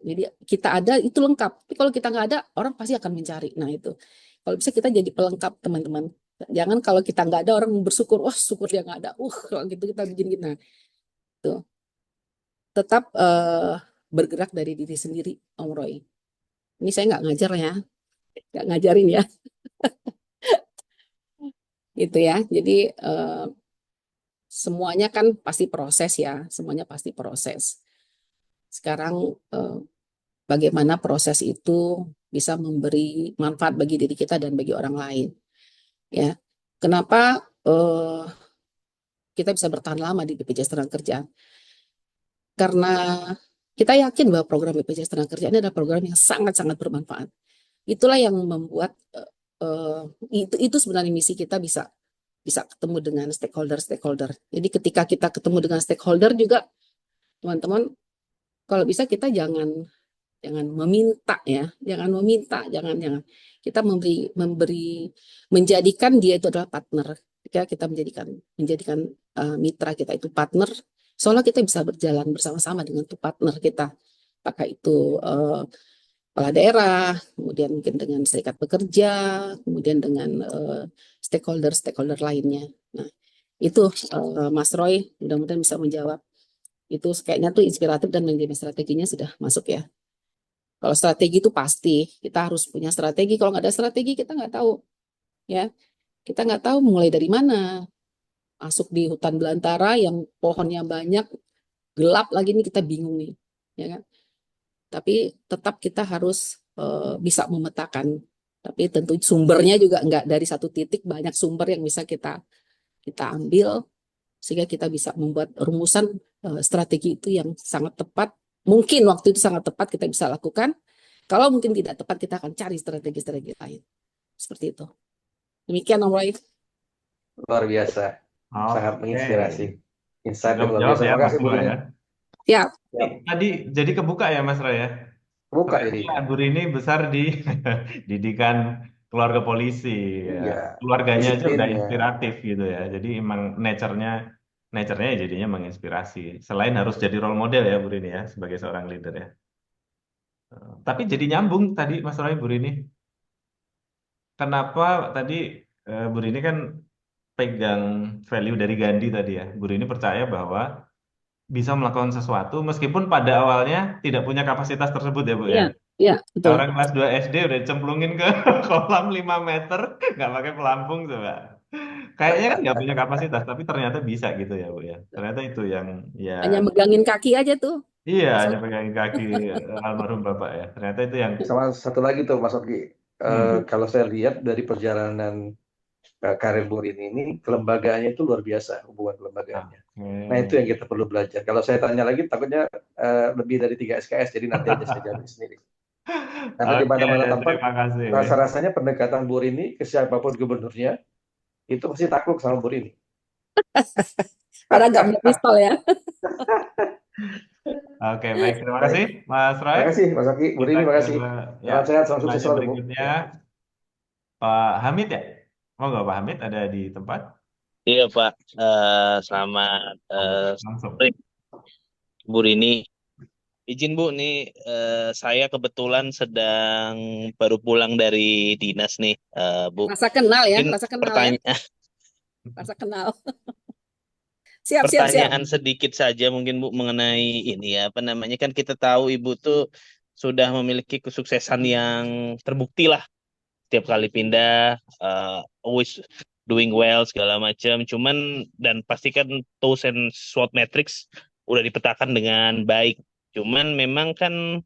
Jadi kita ada itu lengkap. Tapi kalau kita nggak ada, orang pasti akan mencari. Nah itu. Kalau bisa kita jadi pelengkap, teman-teman. Jangan kalau kita nggak ada, orang bersyukur. Wah, syukur dia nggak ada. Kalau gitu kita bikin kita. Tuh. Tetap bergerak dari diri sendiri, Om Roy. Ini saya nggak ngajar ya. Nggak ngajarin ya. Gitu ya. Jadi semuanya kan pasti proses ya. Semuanya pasti proses. Sekarang bagaimana proses itu bisa memberi manfaat bagi diri kita dan bagi orang lain. Ya, kenapa kita bisa bertahan lama di BPJS Tenagakerjaan? Karena kita yakin bahwa program BPJS Tenagakerjaan ini adalah program yang sangat-sangat bermanfaat. Itulah yang membuat itu sebenarnya misi kita bisa ketemu dengan stakeholder. Jadi ketika kita ketemu dengan stakeholder juga, teman-teman, kalau bisa kita jangan meminta ya, jangan kita menjadikan dia itu adalah partner. Ketika kita menjadikan mitra kita itu partner, seolah kita bisa berjalan bersama-sama dengan tuh partner kita, apakah itu kepala daerah, kemudian mungkin dengan serikat pekerja, kemudian dengan stakeholder lainnya. Nah itu Mas Roy mudah-mudahan bisa menjawab. Itu kayaknya tuh inspiratif dan manajemen strateginya sudah masuk ya. Kalau strategi itu pasti kita harus punya strategi. Kalau nggak ada strategi kita nggak tahu, ya. Kita nggak tahu mulai dari mana. Masuk di hutan belantara yang pohonnya banyak, gelap lagi nih kita bingung nih, ya kan? Tapi tetap kita harus bisa memetakan. Tapi tentu sumbernya juga nggak dari satu titik, banyak sumber yang bisa kita ambil sehingga kita bisa membuat rumusan strategi itu yang sangat tepat. Mungkin waktu itu sangat tepat kita bisa lakukan. Kalau mungkin tidak tepat, kita akan cari strategi-strategi lain. Seperti itu. Demikian, Om Roy. Luar biasa. Sangat menginspirasi. Insight yang luar Jawab biasa. ya, Terima Mas kasih Bu Roy Rini. ya. Ya. Tadi jadi kebuka ya, Mas Roy ya. Buka ini. Bu Rini besar di didikan keluarga polisi. Ya. Iya. Keluarganya aja udah Disiplinnya. inspiratif gitu ya. Jadi emang nature-nya jadinya menginspirasi. Selain harus jadi role model ya Bu Rini ya sebagai seorang leader ya. Tapi jadi nyambung tadi Mas Roy, Bu Rini. Kenapa tadi Bu Rini kan pegang value dari Gandhi tadi ya. Bu Rini percaya bahwa bisa melakukan sesuatu meskipun pada awalnya tidak punya kapasitas tersebut ya Bu ya. Iya, iya, betul. Orang kelas 2 SD udah cemplungin ke kolam 5 meter nggak pakai pelampung coba. Kayaknya kan nggak punya kapasitas tapi ternyata bisa gitu ya Bu ya. Ternyata itu yang ya Hanya megangin kaki aja tuh, iya Mas hanya Odi. pegang kaki almarhum Bapak ya. Ternyata itu yang Sama satu lagi tuh Mas Oki, hmm, kalau saya lihat dari perjalanan karir Bu Rini ini, kelembagaannya itu luar biasa, hubungan kelembagaannya. Nah, itu yang oke. kita perlu belajar. Kalau saya tanya lagi, takutnya lebih dari 3 SKS, jadi nanti aja saya jawab sendiri. Karena di Oke, mana-mana tempat, terima kasih. rasa-rasanya pendekatan Bu Rini ke siapapun gubernurnya, itu pasti takluk sama Bu Rini. Karena nggak punya pistol ya. Oke, baik. Terima Baik, kasih, Mas Roy. terima kasih Mas Oki, Bu Kita Rini, ke makasih. ya Salam sehat, salam sukses penanya selalu, Bu. berikutnya, Ya. Pak Hamid ya. Oh enggak, Pak Hamid ada di tempat? Iya Pak, selamat Langsung. sore Bu Rini. Izin Bu, nih saya kebetulan sedang baru pulang dari dinas nih, Bu. Rasa kenal ya, Mungkin rasa kenal ya, pertanyaan rasa kenal. Siap, siap, siap. pertanyaan sedikit saja mungkin Bu mengenai ini ya, apa namanya, kan kita tahu Ibu tuh sudah memiliki kesuksesan yang terbukti lah, setiap kali pindah, always doing well segala macam. Cuman dan pastikan toes and SWOT matrix udah dipetakan dengan baik. Cuman memang kan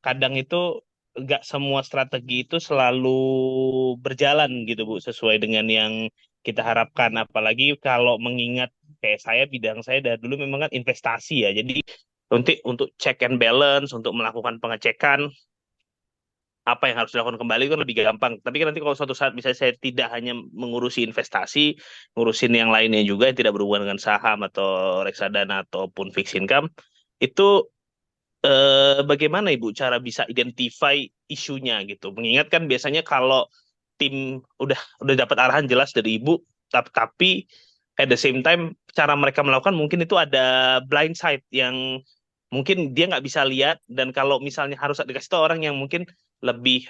kadang itu nggak semua strategi itu selalu berjalan gitu Bu, sesuai dengan yang kita harapkan. Apalagi kalau mengingat kayak saya, bidang saya dari dulu memang kan investasi ya. Jadi untuk check and balance, untuk melakukan pengecekan apa yang harus dilakukan kembali kan lebih gampang. Tapi kan nanti kalau suatu saat misalnya saya tidak hanya mengurusi investasi, ngurusin yang lainnya juga yang tidak berhubungan dengan saham atau reksadana ataupun fixed income, itu bagaimana Ibu cara bisa identify isunya gitu? Mengingat kan biasanya kalau tim udah dapat arahan jelas dari Ibu, tapi at the same time cara mereka melakukan mungkin itu ada blind side yang mungkin dia nggak bisa lihat, dan kalau misalnya harus dikasih tahu orang yang mungkin lebih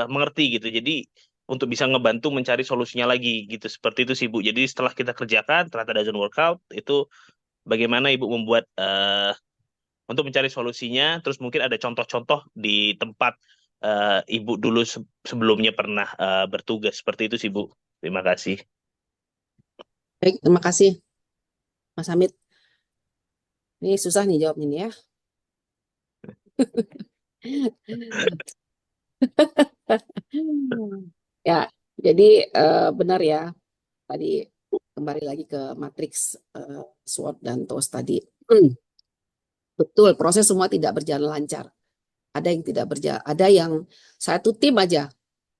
mengerti gitu. Jadi untuk bisa ngebantu mencari solusinya lagi gitu. Seperti itu sih Bu. Jadi setelah kita kerjakan ternyata doesn't work out, itu bagaimana Ibu membuat untuk mencari solusinya, terus mungkin ada contoh-contoh di tempat Ibu dulu sebelumnya pernah bertugas. Seperti itu sih Bu. Terima kasih. Baik, terima kasih, Mas Hamid. Ini susah nih jawabnya nih ya. Ya, jadi benar ya. Tadi kembali lagi ke matriks SWOT dan TOS tadi. Betul, proses semua tidak berjalan lancar. Ada yang tidak berjalan, ada yang satu tim aja.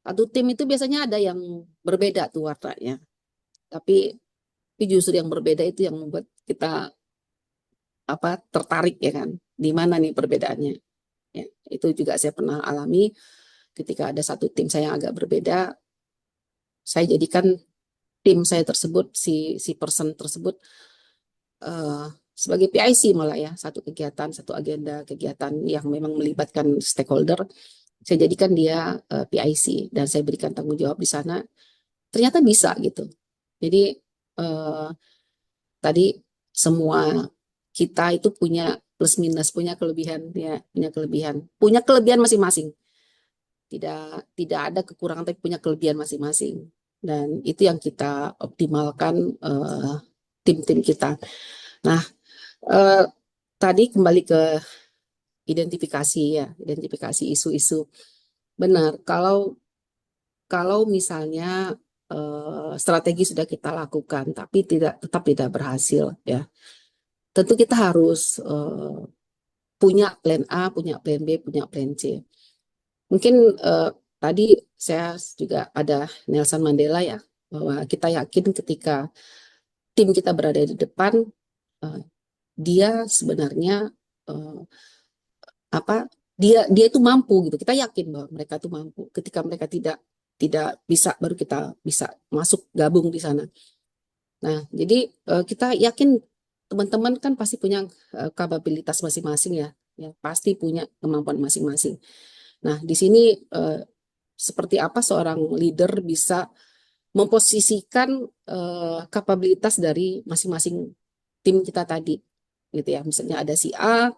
Satu tim itu biasanya ada yang berbeda tuh warnanya. Tapi justru yang berbeda itu yang membuat kita tertarik ya kan. Di mana nih perbedaannya? Ya, itu juga saya pernah alami ketika ada satu tim saya yang agak berbeda. Saya jadikan tim saya tersebut, si person tersebut sebagai PIC malah ya, satu kegiatan, satu agenda kegiatan yang memang melibatkan stakeholder. Saya jadikan dia PIC dan saya berikan tanggung jawab di sana. Ternyata bisa gitu. Jadi tadi semua kita itu punya plus minus, punya kelebihan ya, punya kelebihan masing-masing. Tidak ada kekurangan tapi punya kelebihan masing-masing. Dan itu yang kita optimalkan tim-tim kita. Nah, tadi kembali ke identifikasi ya, identifikasi isu-isu. Benar, kalau misalnya strategi sudah kita lakukan tapi tetap tidak berhasil ya. Tentu kita harus punya plan A, punya plan B, punya plan C. Mungkin tadi saya juga ada Nelson Mandela ya, bahwa kita yakin ketika tim kita berada di depan, dia sebenarnya dia itu mampu gitu. Kita yakin bahwa mereka itu mampu. Ketika mereka tidak bisa, baru kita bisa masuk gabung di sana. Nah, jadi kita yakin teman-teman kan pasti punya kapabilitas masing-masing ya. ya pasti punya kemampuan masing-masing. Nah, di sini seperti apa seorang leader bisa memposisikan kapabilitas dari masing-masing tim kita tadi, gitu ya. Misalnya ada si A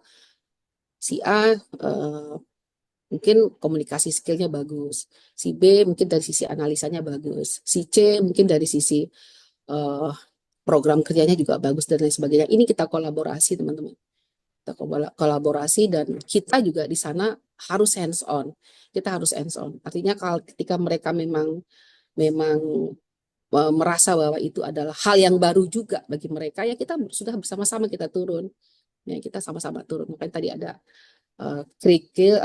mungkin komunikasi skillnya bagus, si B mungkin dari sisi analisanya bagus, si C mungkin dari sisi eh, program kerjanya juga bagus dan lain sebagainya. Ini kita kolaborasi teman-teman. Kita kolaborasi dan kita juga di sana harus hands on. Kita harus hands on. Artinya kalau ketika mereka memang memang merasa bahwa itu adalah hal yang baru juga bagi mereka, ya kita sudah bersama-sama kita turun. Ya, kita sama-sama turun. Makanya tadi ada kerikil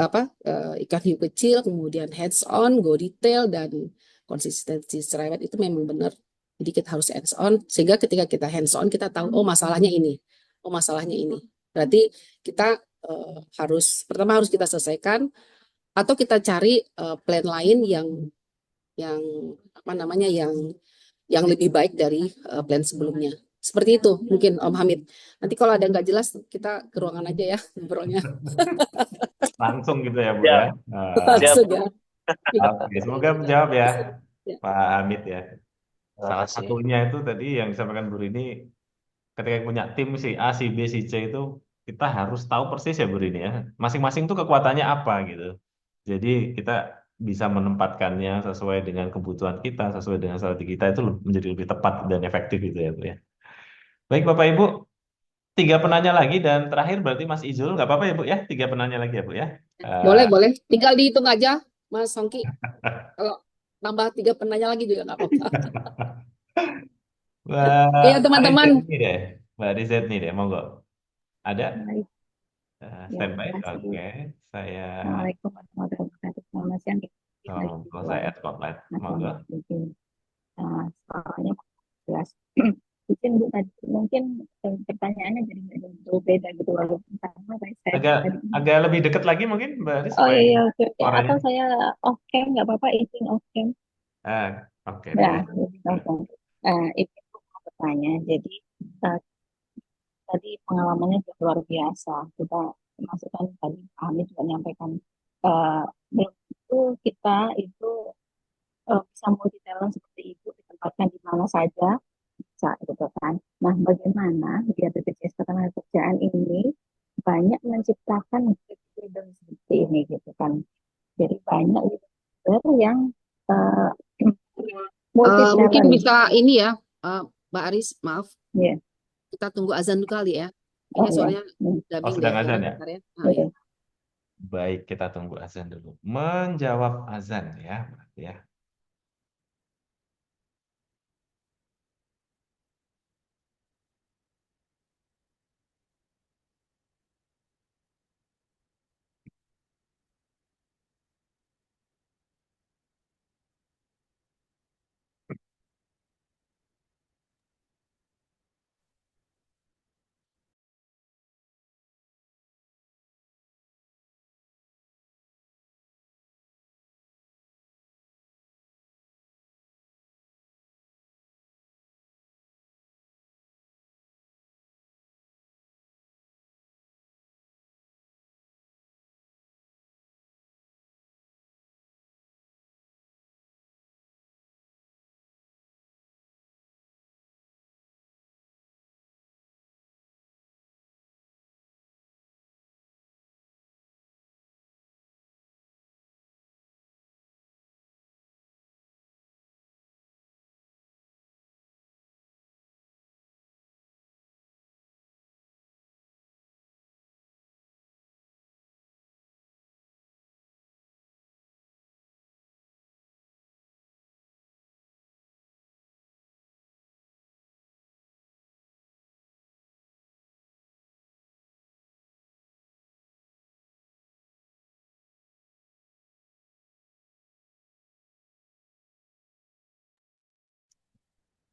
ikan hiu kecil, kemudian hands on, go detail dan konsistensi cerewet itu memang benar. Jadi kita harus hands on sehingga ketika kita hands on kita tahu oh masalahnya ini. Oh masalahnya ini. Berarti kita pertama harus kita selesaikan atau kita cari plan lain yang apa namanya yang lebih baik dari plan sebelumnya. Seperti itu mungkin Om Hamid. Nanti kalau ada nggak jelas kita ke ruangan aja ya ngobrolnya. Langsung gitu ya Bu Siap, ya. Langsung ya. Oke, semoga menjawab ya Ya. Pak Hamid ya. Salah makasih. satunya itu tadi yang disampaikan Bu Rini, ketika punya tim si A, si B, si C itu kita harus tahu persis ya Bu Rini ya. Masing-masing tuh kekuatannya apa gitu. Jadi kita bisa menempatkannya sesuai dengan kebutuhan kita, sesuai dengan strategi kita itu menjadi lebih tepat dan efektif gitu ya Bu ya. Baik Bapak Ibu, 3 penanya lagi dan terakhir berarti Mas Izul, nggak apa-apa ya Bu ya, 3 penanya lagi ya Bu ya. Boleh, boleh. Tinggal dihitung aja, Mas Songki. Kalau tambah 3 penanya lagi juga nggak apa-apa. Iya, Mbak teman-teman. Rizet nih deh, Mbak Rizet nih deh, monggo. Ada? Baik, ya, Standby? terima kasih. Oke, saya Assalamualaikum warahmatullahi wabarakatuh. Selamat siang. kalau saya add spotlight, monggo. Soalnya jelas. Mungkin Bu tadi mungkin pertanyaannya jadi nggak beda gitu walaupun sama saya Agak tadi. agak lebih dekat lagi mungkin Mbak Riz Oh supaya iya, oke, oke. suaranya. Atau saya off cam nggak apa-apa, izin off cam. Oke, Ya, boleh. izin off cam. Itu mau bertanya. Jadi tadi pengalamannya juga luar biasa. Kita masukkan tadi Pak Hamid juga menyampaikan belum itu kita itu bisa multi talent seperti itu ditempatkan di mana saja bisa gitu kan. Nah, bagaimana dia BPJS Ketenagakerjaan ini banyak menciptakan leader seperti ini gitu kan. Jadi banyak leader yang uh, multi Mungkin talent. bisa ini ya, Mbak Aris, maaf. Ya. Kita tunggu azan dulu kali ya. Oh Kayaknya ya. suaranya dubbing sedang deh, azan ya? bentar ya. Ya. Baik, kita tunggu azan dulu. Menjawab azan ya, berarti ya.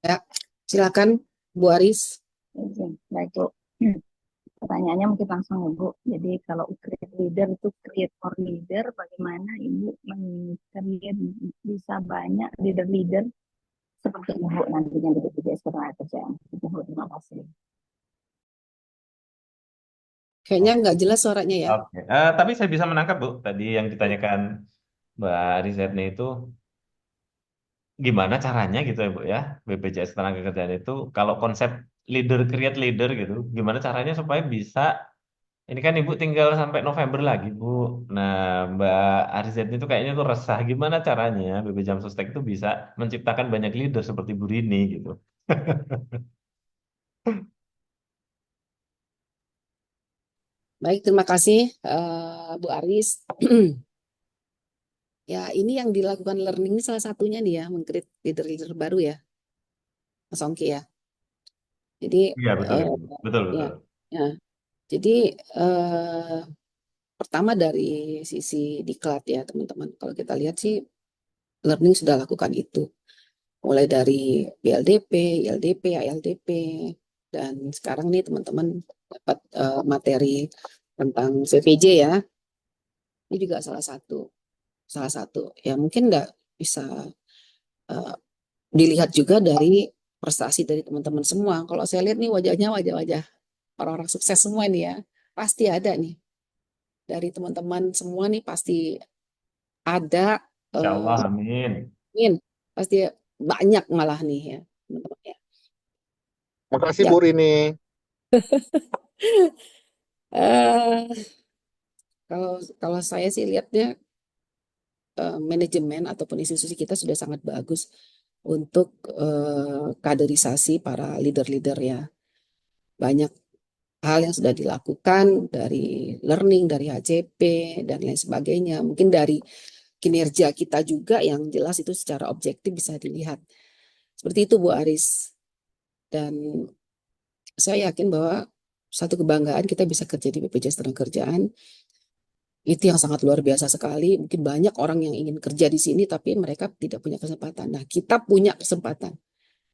Ya, silakan Bu Aris. Baik, Bu. Pertanyaannya mungkin langsung ya, Bu. Jadi kalau create leader itu create for leader, bagaimana Ibu men-create bisa banyak leader-leader seperti Ibu nantinya di BPJS Ketenagakerjaan. Itu Bu, terima kasih. Kayaknya nggak jelas suaranya ya. Oke. Tapi saya bisa menangkap, Bu, tadi yang ditanyakan Mbak Rizetne itu gimana caranya gitu ya, Bu ya. BPJS Ketenagakerjaan itu kalau konsep leader create leader gitu, gimana caranya supaya bisa ini kan Ibu tinggal sampai November lagi, Bu. Nah, Mbak Arizetne itu kayaknya tuh resah gimana caranya BP Jam Sostek itu bisa menciptakan banyak leader seperti Bu Rini gitu. Baik, terima kasih Bu Aris. Ya, ini yang dilakukan learning ini salah satunya nih ya, meng-create leader-leader baru ya, Mas Ongki ya. Jadi, Iya, betul Ibu. Betul, ya, betul. ya. Jadi, pertama dari sisi diklat ya, teman-teman. Kalau kita lihat sih, learning sudah lakukan itu. Mulai dari BLDP, ILDP, ALDP, dan sekarang nih teman-teman dapat materi tentang CPJ ya. Ini juga salah satu. Ya mungkin nggak bisa uh, dilihat juga dari prestasi dari teman-teman semua. Kalau saya lihat nih wajahnya wajah-wajah orang-orang sukses semua nih ya. Pasti ada nih. Dari teman-teman semua nih pasti ada, Insya Allah, amin. min, pasti banyak malah nih ya, teman-teman ya. Makasih Ya, Bu Rini. eh, kalau kalau saya sih lihatnya manajemen ataupun institusi kita sudah sangat bagus untuk kaderisasi para leader-leader ya. Banyak hal yang sudah dilakukan dari learning, dari HCP, dan lain sebagainya. Mungkin dari kinerja kita juga yang jelas itu secara objektif bisa dilihat. Seperti itu Bu Aris. Dan saya yakin bahwa satu kebanggaan kita bisa kerja di BPJS Ketenagakerjaan. Itu yang sangat luar biasa sekali. Mungkin banyak orang yang ingin kerja di sini tapi mereka tidak punya kesempatan. Nah, kita punya kesempatan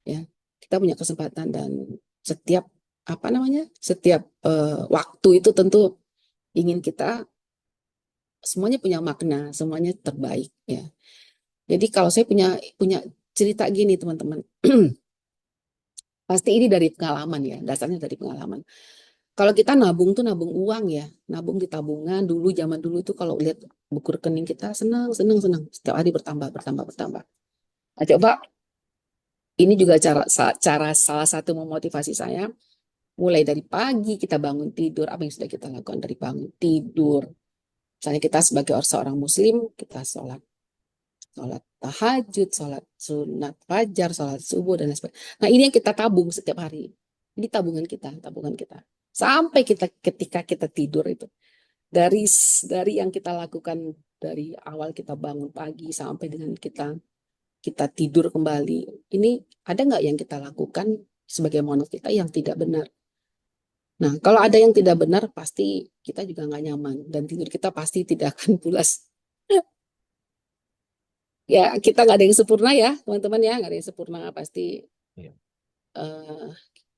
ya. Kita punya kesempatan dan setiap apa namanya? Setiap waktu itu tentu ingin kita semuanya punya makna, semuanya terbaik ya. Jadi kalau saya punya punya cerita gini teman-teman. Pasti ini dari pengalaman ya, dasarnya dari pengalaman. Kalau kita nabung tuh nabung uang ya, nabung di tabungan dulu zaman dulu itu kalau lihat buku rekening kita senang senang senang setiap hari bertambah bertambah bertambah. Nah, coba ini juga cara salah satu memotivasi saya mulai dari pagi kita bangun tidur apa yang sudah kita lakukan dari bangun tidur. Misalnya kita sebagai seorang muslim kita sholat tahajud, sholat sunat fajar, sholat subuh dan lain sebagainya. Nah ini yang kita tabung setiap hari. Ini tabungan kita. Sampai kita ketika kita tidur itu dari yang kita lakukan dari awal kita bangun pagi sampai dengan kita tidur kembali. Ini ada nggak yang kita lakukan sebagai manusia kita yang tidak benar? Nah, kalau ada yang tidak benar, pasti kita juga nggak nyaman dan tidur kita pasti tidak akan pulas. Ya, kita nggak ada yang sempurna ya, teman-teman ya, nggak ada yang sempurna pasti. Iya.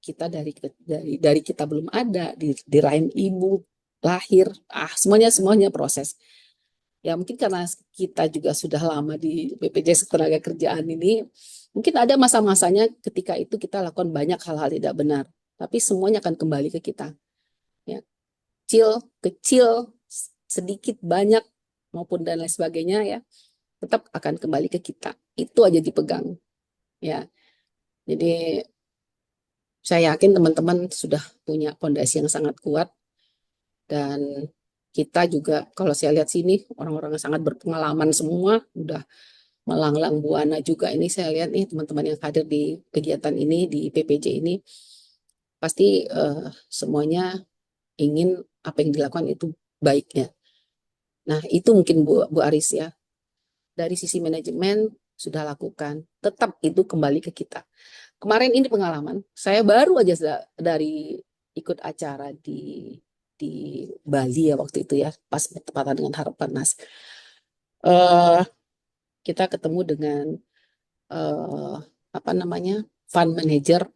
Kita dari kita belum ada di rahim ibu lahir, semuanya proses. Ya mungkin karena kita juga sudah lama di BPJS Ketenagakerjaan ini, mungkin ada masa-masanya ketika itu kita lakukan banyak hal-hal tidak benar, tapi semuanya akan kembali ke kita. Ya, kecil, sedikit, banyak maupun dan lain sebagainya ya, tetap akan kembali ke kita. Itu aja dipegang. Ya, jadi saya yakin teman-teman sudah punya fondasi yang sangat kuat dan kita juga kalau saya lihat sini orang-orang yang sangat berpengalaman semua udah melanglang buana juga ini saya lihat nih teman-teman yang hadir di kegiatan ini di PPJ ini pasti semuanya ingin apa yang dilakukan itu baik ya. Nah itu mungkin Bu Aris ya dari sisi manajemen sudah lakukan tetap itu kembali ke kita. Kemarin ini pengalaman saya baru aja dari ikut acara di Bali ya waktu itu ya pas bertepatan dengan Harpanas. Kita ketemu dengan apa namanya fund manager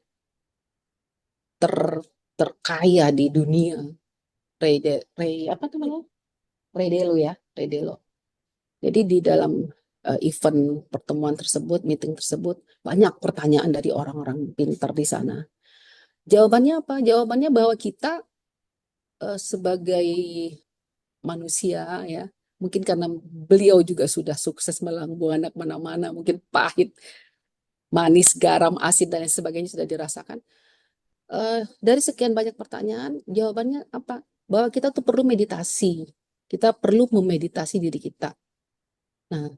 terkaya di dunia, apa namanya Ray Dalio ya, Ray Dalio. Jadi di dalam event pertemuan tersebut, meeting tersebut banyak pertanyaan dari orang-orang pintar di sana. Jawabannya apa? Jawabannya bahwa kita sebagai manusia ya, mungkin karena beliau juga sudah sukses melambung anak mana-mana, mungkin pahit, manis, garam, asin dan lain sebagainya sudah dirasakan. Dari sekian banyak pertanyaan, jawabannya apa? Bahwa kita tuh perlu meditasi. Kita perlu memeditasi diri kita. Nah,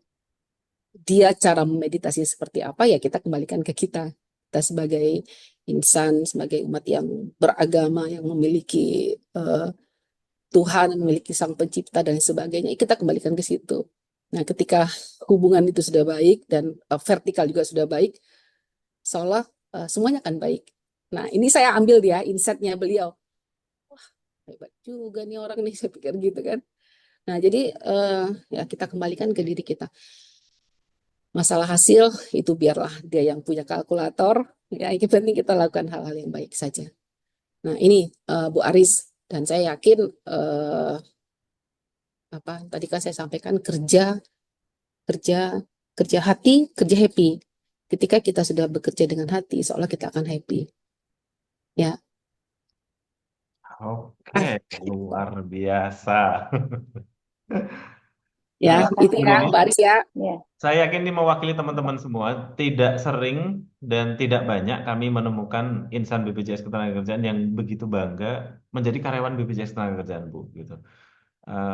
dia cara memeditasi seperti apa ya kita kembalikan ke kita. Kita sebagai insan, sebagai umat yang beragama, yang memiliki Tuhan, memiliki Sang Pencipta dan sebagainya, kita kembalikan ke situ. Nah, ketika hubungan itu sudah baik dan vertikal juga sudah baik, seolah semuanya akan baik. Nah, ini saya ambil dia insight-nya beliau. Wah, hebat juga nih orang nih, saya pikir gitu kan. Nah, jadi ya kita kembalikan ke diri kita. Masalah hasil itu biarlah dia yang punya kalkulator. Ya, yang penting kita lakukan hal-hal yang baik saja. Nah, ini Bu Aris, dan saya yakin apa tadi kan saya sampaikan kerja hati, kerja happy. Ketika kita sudah bekerja dengan hati, seolah kita akan happy. Ya, Oke, luar biasa. ya itu Bu ya Rini, Mbak Aris ya. Ya, saya yakin ini mewakili teman-teman semua. Tidak sering dan tidak banyak kami menemukan insan BPJS Ketenagakerjaan yang begitu bangga menjadi karyawan BPJS Ketenagakerjaan, Bu. Gitu.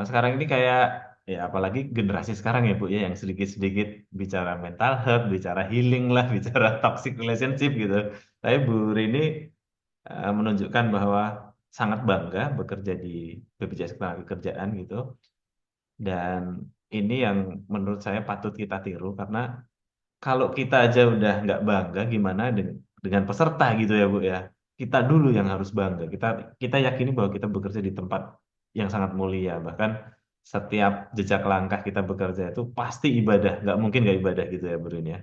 Sekarang ini kayak ya apalagi generasi sekarang ya Bu ya yang sedikit-sedikit bicara mental health, bicara healing lah, bicara toxic relationship gitu. Tapi Bu Rini menunjukkan bahwa sangat bangga bekerja di BPJS Ketenagakerjaan gitu. Dan ini yang menurut saya patut kita tiru karena kalau kita aja udah nggak bangga, gimana dengan peserta gitu ya Bu ya. Kita dulu yang harus bangga. Kita yakini bahwa kita bekerja di tempat yang sangat mulia. Bahkan setiap jejak langkah kita bekerja itu pasti ibadah. Nggak mungkin nggak ibadah gitu ya Bu Rini ya.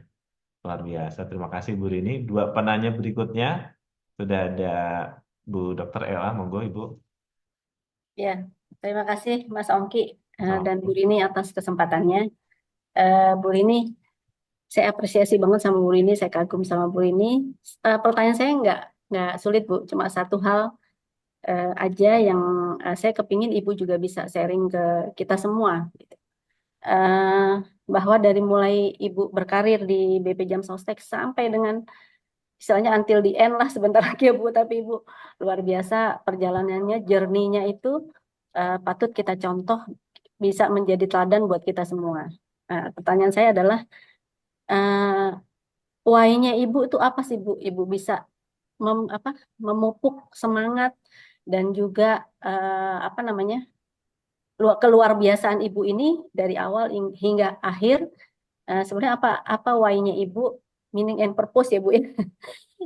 Luar biasa. Terima kasih Bu Rini. Dua penanya berikutnya sudah ada Bu Dr. Ella. Monggo Ibu. Ya, terima kasih Mas Ongki dan Bu Assalamualaikum. Rini atas kesempatannya. Bu Rini, saya apresiasi banget sama Bu Rini, saya kagum sama Bu Rini. Pertanyaan saya nggak sulit Bu, cuma satu hal aja yang saya kepingin Ibu juga bisa sharing ke kita semua. Gitu. Bahwa dari mulai Ibu berkarir di BP Jam Sostek sampai dengan istilahnya until the end lah sebentar lagi ya Bu, tapi Ibu luar biasa perjalanannya, journey-nya itu patut kita contoh, bisa menjadi teladan buat kita semua. Pertanyaan saya adalah why-nya Ibu itu apa sih Bu? Ibu bisa memupuk semangat dan juga apa namanya keluar biasaan Ibu ini dari awal hingga akhir. Sebenarnya apa why-nya Ibu, meaning and purpose ya Bu ya,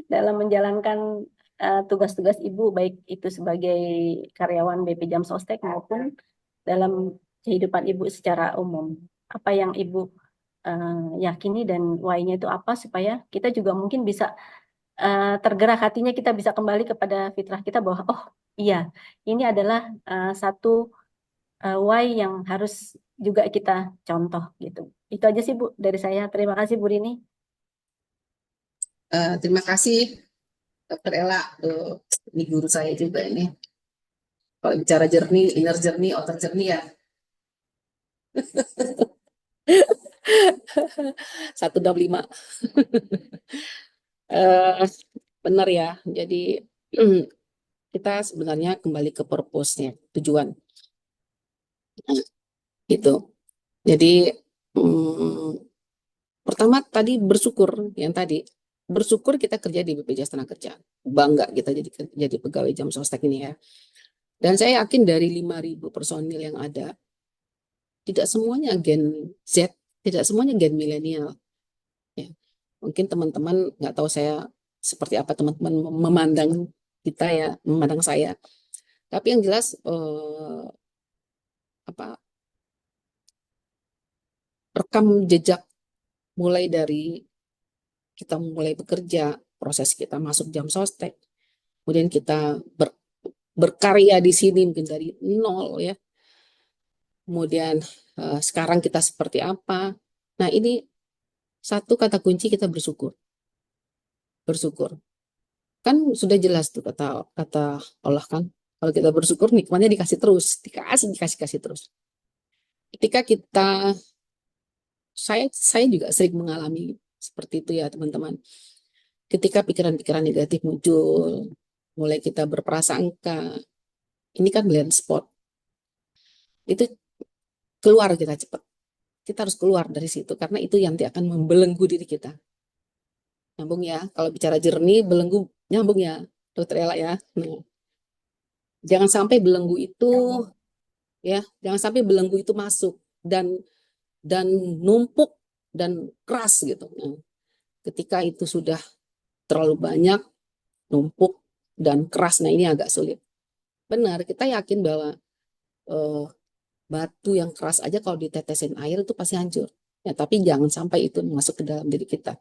dalam menjalankan tugas-tugas Ibu, baik itu sebagai karyawan BP Jam Sostek maupun dalam kehidupan Ibu secara umum. Apa yang Ibu yakini dan why-nya itu apa, supaya kita juga mungkin bisa tergerak hatinya, kita bisa kembali kepada fitrah kita bahwa oh iya, ini adalah satu why yang harus juga kita contoh gitu. Itu aja sih Bu dari saya. Terima kasih Bu Rini. Terima kasih Dr. Ella. Ini guru saya juga ini. Kalau bicara journey, inner journey, outer journey ya. 165. Benar ya. Jadi kita sebenarnya kembali ke purpose-nya, tujuan. Gitu. Jadi pertama tadi bersyukur, yang tadi bersyukur kita kerja di BPJS Ketenagakerjaan. Bangga kita jadi pegawai Jam Sostek ini ya. Dan saya yakin dari 5.000 personil yang ada, tidak semuanya Gen Z, tidak semuanya Gen milenial. Ya. Mungkin teman-teman nggak tahu saya seperti apa teman-teman memandang kita ya, memandang saya. Tapi yang jelas rekam jejak mulai dari kita mulai bekerja, proses kita masuk Jam Sostek, kemudian kita berkarya di sini mungkin dari nol ya. Kemudian sekarang kita seperti apa? Nah, ini satu kata kunci, kita bersyukur. Bersyukur. Kan sudah jelas tuh kata Allah kan, Kalau kita bersyukur, nikmatnya dikasih terus, dikasih terus. Ketika kita, saya juga sering mengalami seperti itu ya teman-teman. Ketika pikiran-pikiran negatif muncul, mulai kita berprasangka, ini kan blind spot. Itu keluar kita cepat. Kita harus keluar dari situ karena itu yang nanti akan membelenggu diri kita. Nyambung ya. Kalau bicara jernih, belenggu nyambung ya, Dokter Ella ya. Nah, jangan sampai belenggu itu jangan sampai belenggu itu masuk dan numpuk dan keras gitu. Nah, ketika itu sudah terlalu banyak, numpuk dan keras, nah ini agak sulit. Benar, kita yakin bahwa batu yang keras aja kalau ditetesin air itu pasti hancur. Ya, tapi jangan sampai itu masuk ke dalam diri kita.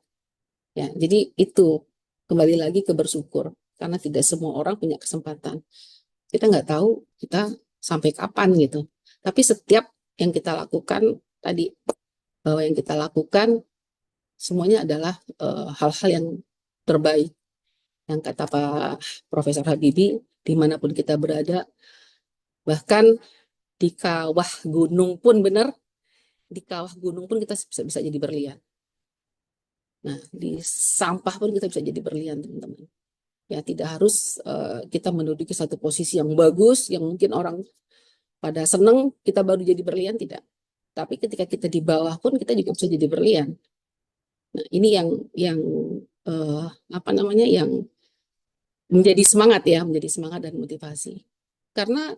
Ya, jadi itu kembali lagi ke bersyukur karena tidak semua orang punya kesempatan. Kita nggak tahu kita sampai kapan gitu. Tapi setiap yang kita lakukan tadi, bahwa yang kita lakukan semuanya adalah hal-hal yang terbaik. Yang kata Pak Profesor Habibie, dimanapun kita berada, bahkan di kawah gunung pun benar, di kawah gunung pun kita bisa jadi berlian. Nah, di sampah pun kita bisa jadi berlian, teman-teman. Ya, tidak harus kita menduduki satu posisi yang bagus, yang mungkin orang pada seneng kita baru jadi berlian, tidak. Tapi ketika kita di bawah pun kita juga bisa jadi berlian. Nah, ini yang yang menjadi semangat ya, menjadi semangat dan motivasi. Karena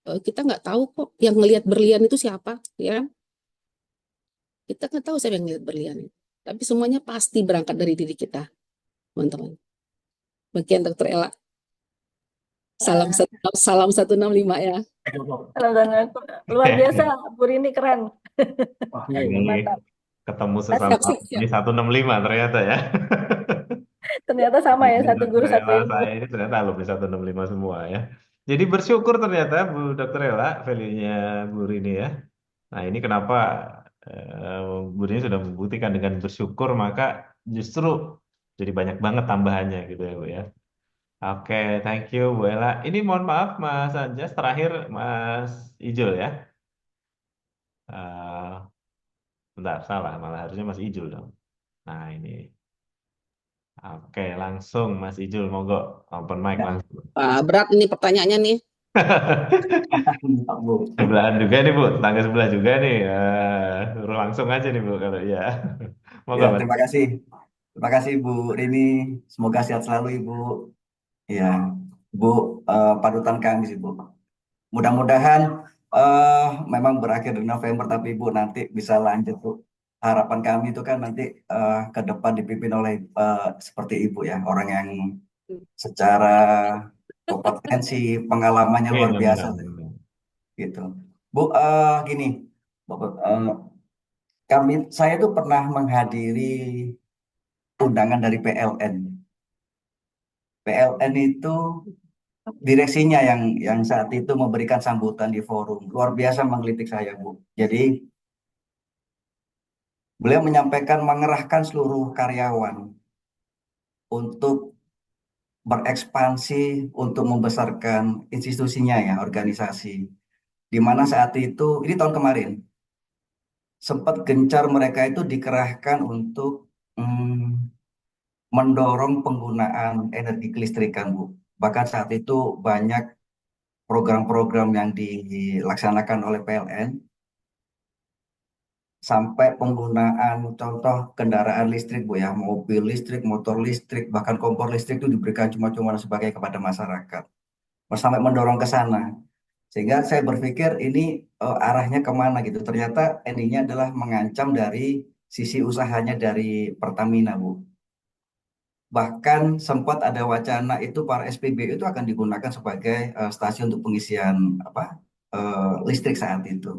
kita nggak tahu kok yang melihat berlian itu siapa, ya kan? Kita nggak tahu siapa yang melihat berlian. Tapi semuanya pasti berangkat dari diri kita, teman-teman. Bagian Dokter Ella. Salam 165 ya. Luar biasa, Bu Rini keren. Ini Mantap. ketemu sesama ini 165 ternyata ya. Ternyata sama ya, satu guru Dokter satu Ella, ilmu. saya ini ternyata alumni 165 semua ya. Jadi bersyukur ternyata Bu Dokter Ella, value-nya Bu Rini ya. Nah ini kenapa Bu Rini sudah membuktikan dengan bersyukur maka justru jadi banyak banget tambahannya gitu ya Bu ya. Oke, thank you Bu Ella. Ini mohon maaf Mas Anjas, terakhir Mas Ijul ya. Bentar, salah, malah harusnya Mas Ijul dong. Nah ini. Oke, langsung Mas Ijul, monggo open mic langsung. Berat ini pertanyaannya nih. Sebelahan juga nih Bu, tetangga sebelah juga nih. Suruh langsung aja nih Bu kalau iya. Monggo Ya, Mas. terima kasih. Terima kasih Bu Rini. Semoga sehat selalu Ibu. Ya, Bu, panutan kami sih Bu. Mudah-mudahan memang berakhir di November, tapi Ibu nanti bisa lanjut Bu. Harapan kami itu kan nanti ke depan dipimpin oleh seperti Ibu ya, orang yang secara kompetensi, pengalamannya luar Amin, biasa. amin. Gitu. Bu, gini, Bapak, saya tuh pernah menghadiri undangan dari PLN. PLN itu direksinya yang saat itu memberikan sambutan di forum. Luar biasa menggelitik saya, Bu. Jadi beliau menyampaikan mengerahkan seluruh karyawan untuk berekspansi, untuk membesarkan institusinya ya, organisasi. Di mana saat itu, ini tahun kemarin, sempat gencar mereka itu dikerahkan untuk mendorong penggunaan energi kelistrikan, Bu. Bahkan saat itu banyak program-program yang dilaksanakan oleh PLN sampai penggunaan contoh kendaraan listrik, Bu ya, mobil listrik, motor listrik, bahkan kompor listrik itu diberikan cuma-cuma sebagai kepada masyarakat. Sampai mendorong ke sana. Sehingga saya berpikir ini arahnya kemana gitu. Ternyata endingnya adalah mengancam dari sisi usahanya dari Pertamina, Bu. Bahkan sempat ada wacana itu para SPBU itu akan digunakan sebagai stasiun untuk pengisian listrik saat itu.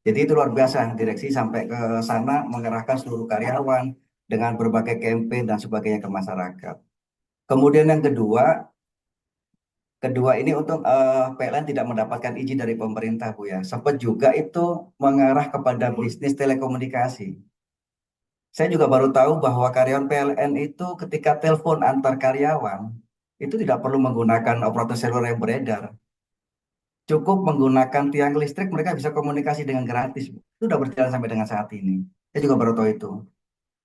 Jadi itu luar biasa, direksi sampai ke sana mengerahkan seluruh karyawan dengan berbagai campaign dan sebagainya ke masyarakat. Kemudian yang kedua ini untuk PLN tidak mendapatkan izin dari pemerintah, Bu ya. Sempat juga itu mengarah kepada bisnis telekomunikasi. Saya juga baru tahu bahwa karyawan PLN itu ketika telepon antar karyawan itu tidak perlu menggunakan operator seluler yang beredar. Cukup menggunakan tiang listrik, mereka bisa komunikasi dengan gratis. Itu sudah berjalan sampai dengan saat ini. Saya juga baru tahu itu.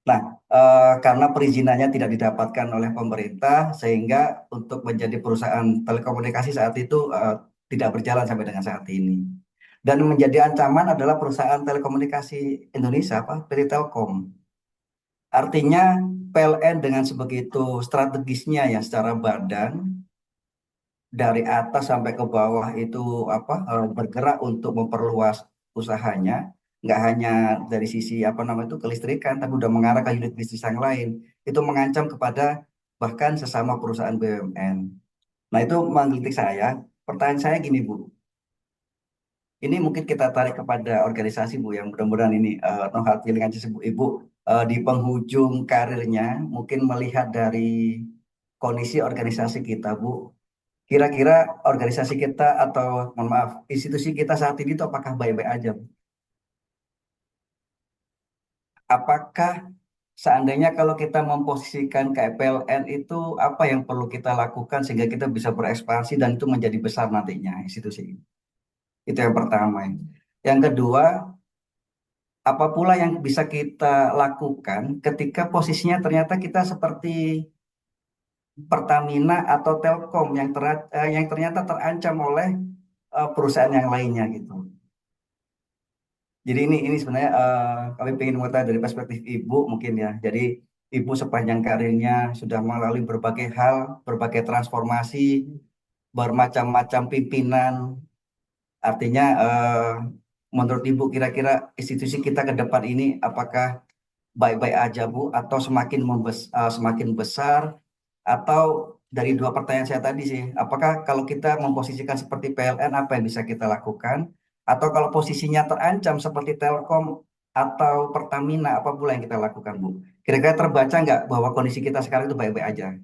Nah, karena perizinannya tidak didapatkan oleh pemerintah, sehingga untuk menjadi perusahaan telekomunikasi saat itu tidak berjalan sampai dengan saat ini. Dan menjadi ancaman adalah perusahaan telekomunikasi Indonesia, apa, PT Telkom. Artinya PLN dengan sebegitu strategisnya ya secara badan, dari atas sampai ke bawah itu apa bergerak untuk memperluas usahanya, nggak hanya dari sisi apa namanya itu kelistrikan, tapi udah mengarah ke unit bisnis yang lain. Itu mengancam kepada bahkan sesama perusahaan BUMN. Nah, itu menggelitik saya. Pertanyaan saya gini, Bu. Ini mungkin kita tarik kepada organisasi, Bu, yang mudah-mudahan ini no hard feeling aja sih, Bu. Ibu di penghujung karirnya mungkin melihat dari kondisi organisasi kita, Bu. Kira-kira organisasi kita atau mohon maaf, institusi kita saat ini itu apakah baik-baik aja, Bu? Apakah seandainya kalau kita memposisikan kayak PLN itu apa yang perlu kita lakukan sehingga kita bisa berekspansi dan itu menjadi besar nantinya institusi ini? Itu yang pertama. Yang kedua, apa pula yang bisa kita lakukan ketika posisinya ternyata kita seperti Pertamina atau Telkom yang ternyata terancam oleh perusahaan yang lainnya gitu. Jadi ini sebenarnya kami ingin mengetahui dari perspektif Ibu mungkin ya. Jadi Ibu sepanjang karirnya sudah melalui berbagai hal, berbagai transformasi, bermacam-macam pimpinan. Artinya menurut Ibu kira-kira institusi kita ke depan ini apakah baik-baik aja, Bu, atau semakin besar, atau dari dua pertanyaan saya tadi sih, apakah kalau kita memposisikan seperti PLN apa yang bisa kita lakukan, atau kalau posisinya terancam seperti Telkom atau Pertamina apa pula yang kita lakukan, Bu? Kira-kira terbaca nggak bahwa kondisi kita sekarang itu baik-baik aja?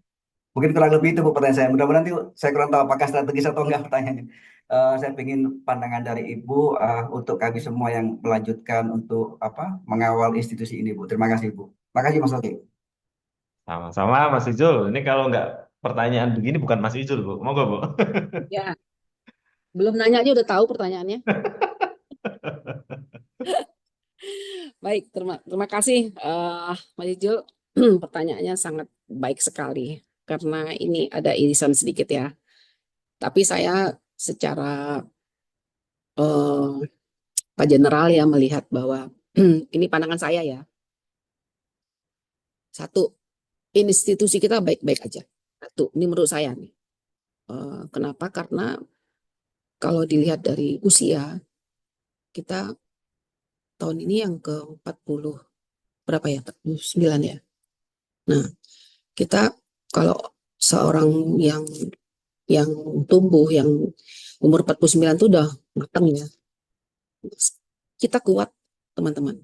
Mungkin kurang lebih itu, Bu, pertanyaan saya. Mudah-mudahan nanti saya kurang tahu apakah strategis atau enggak pertanyaannya. Saya ingin pandangan dari Ibu untuk kami semua yang melanjutkan untuk apa mengawal institusi ini, Bu. Terima kasih, Bu. Terima kasih, Mas Oki. Sama-sama Mas Ijul. Ini kalau nggak pertanyaan begini bukan Mas Ijul, Bu. Monggo, Bu. Ya, belum nanya aja udah tahu pertanyaannya. Baik, terima kasih Mas Ijul. Pertanyaannya sangat baik sekali karena ini ada irisan sedikit ya. Tapi saya secara Pak General ya melihat bahwa ini pandangan saya ya. Satu, institusi kita baik-baik aja. Satu, ini menurut saya nih. Kenapa? Karena kalau dilihat dari usia, kita tahun ini yang ke-40, berapa ya? 49 ya. Nah, kita kalau seorang yang tumbuh, yang umur 49 itu udah matang ya. Kita kuat, teman-teman.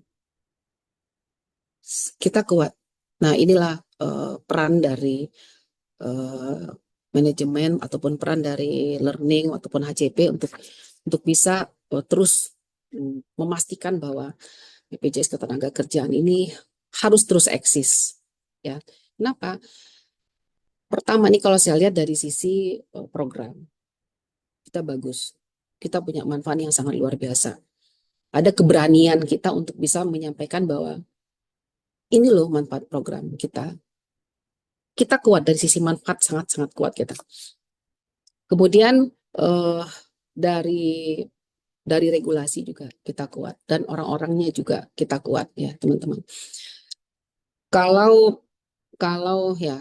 Kita kuat. Nah, inilah peran dari manajemen ataupun peran dari learning ataupun HCP untuk bisa terus memastikan bahwa BPJS Ketenagakerjaan ini harus terus eksis. Ya, kenapa? Pertama nih kalau saya lihat dari sisi program, kita bagus. Kita punya manfaat yang sangat luar biasa. Ada keberanian kita untuk bisa menyampaikan bahwa ini loh manfaat program kita. Kita kuat dari sisi manfaat, sangat-sangat kuat kita. Kemudian dari regulasi juga kita kuat dan orang-orangnya juga kita kuat ya teman-teman. Kalau ya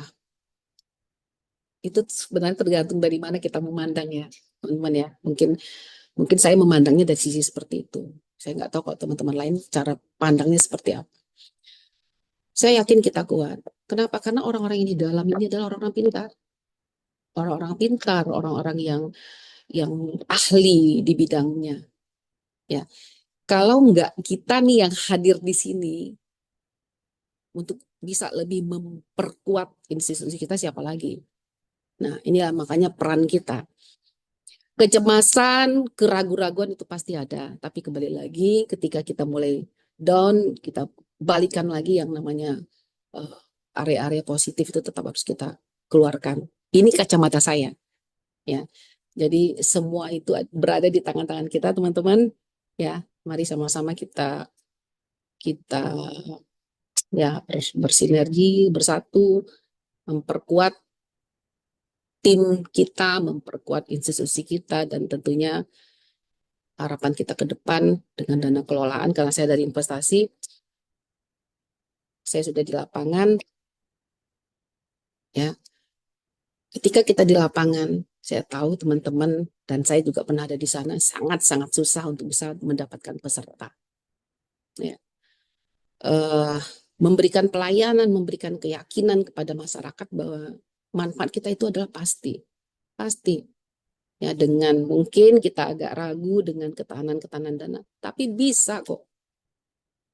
itu sebenarnya tergantung dari mana kita memandang ya teman-teman ya. Mungkin saya memandangnya dari sisi seperti itu. Saya nggak tahu kalau teman-teman lain cara pandangnya seperti apa. Saya yakin kita kuat. Kenapa? Karena orang-orang ini dalam ini adalah orang-orang pintar. Orang-orang pintar, orang-orang yang ahli di bidangnya. Ya. Kalau enggak kita nih yang hadir di sini untuk bisa lebih memperkuat institusi kita, siapa lagi? Nah, inilah makanya peran kita. Kecemasan, keraguan-raguan itu pasti ada. Tapi kembali lagi ketika kita mulai down, kita balikan lagi yang namanya area-area positif itu tetap harus kita keluarkan. Ini kacamata saya, ya. Jadi semua itu berada di tangan-tangan kita, teman-teman. Ya, mari sama-sama kita kita ya bersinergi, bersatu, memperkuat tim kita, memperkuat institusi kita, dan tentunya harapan kita ke depan dengan dana kelolaan. Karena saya dari investasi, saya sudah di lapangan, ya. Ketika kita di lapangan, saya tahu teman-teman dan saya juga pernah ada di sana, sangat-sangat susah untuk bisa mendapatkan peserta. Ya. Memberikan pelayanan, memberikan keyakinan kepada masyarakat bahwa manfaat kita itu adalah pasti. Pasti. Ya, dengan mungkin kita agak ragu dengan ketahanan-ketahanan dana, tapi bisa kok.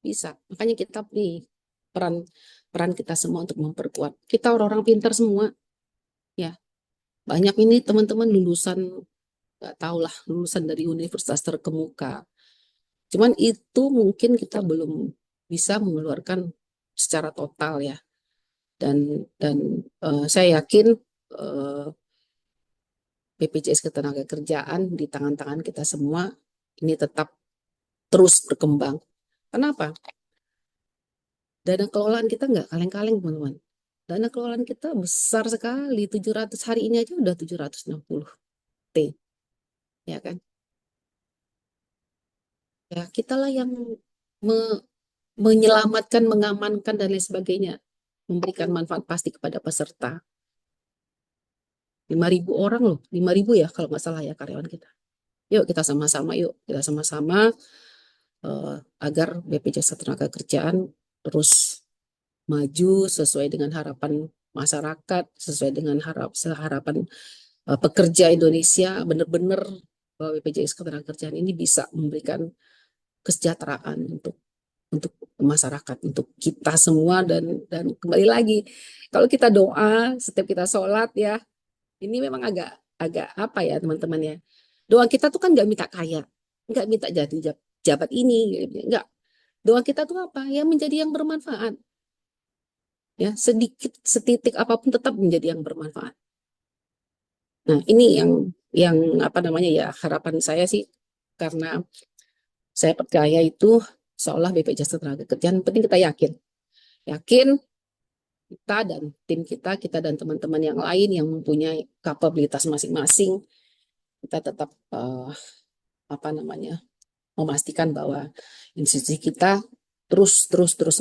Bisa. Makanya kita nih peran kita semua untuk memperkuat. Kita orang-orang pintar semua. Ya. Banyak ini teman-teman lulusan, nggak tahu lah, lulusan dari universitas terkemuka. Cuman itu mungkin kita belum bisa mengeluarkan secara total ya. Dan saya yakin BPJS Ketenagakerjaan di tangan-tangan kita semua ini tetap terus berkembang. Kenapa? Dana kelolaan kita nggak kaleng-kaleng, teman-teman. Dana kelolaan kita besar sekali, 700 hari ini aja udah 760 T. Ya kan? Ya, kitalah yang menyelamatkan, mengamankan dan lain sebagainya, memberikan manfaat pasti kepada peserta. 5.000 orang loh, 5.000 ya kalau nggak salah ya karyawan kita. Yuk kita sama-sama, agar BPJS Ketenagakerjaan terus maju sesuai dengan harapan masyarakat, sesuai dengan harapan pekerja Indonesia, benar-benar bahwa BPJS Ketenagakerjaan ini bisa memberikan kesejahteraan untuk masyarakat, untuk kita semua, dan kembali lagi kalau kita doa setiap kita sholat ya, ini memang agak apa ya teman-teman ya, doa kita tuh kan nggak minta kaya, nggak minta jadi jabat ini, nggak. Doa kita tuh apa ya, menjadi yang bermanfaat ya, sedikit setitik apapun tetap menjadi yang bermanfaat. Nah ini yang apa namanya ya, harapan saya sih, karena saya percaya itu seolah BPJS Ketenagakerjaan, penting kita yakin kita dan tim kita dan teman-teman yang lain yang mempunyai kapabilitas masing-masing, kita tetap apa namanya, memastikan bahwa institusi kita terus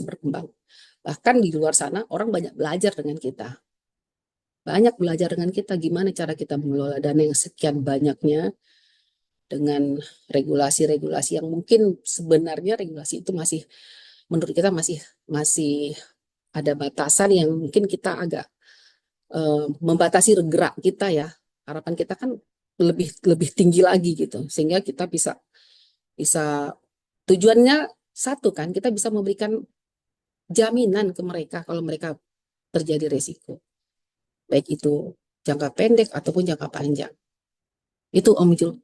berkembang. Bahkan di luar sana orang banyak belajar dengan kita. Banyak belajar dengan kita gimana cara kita mengelola dana yang sekian banyaknya dengan regulasi-regulasi yang mungkin sebenarnya regulasi itu masih, menurut kita masih ada batasan yang mungkin kita agak membatasi gerak kita ya. Harapan kita kan lebih tinggi lagi gitu, sehingga kita bisa tujuannya satu kan, kita bisa memberikan jaminan ke mereka kalau mereka terjadi resiko, baik itu jangka pendek ataupun jangka panjang. Itu Om Jul.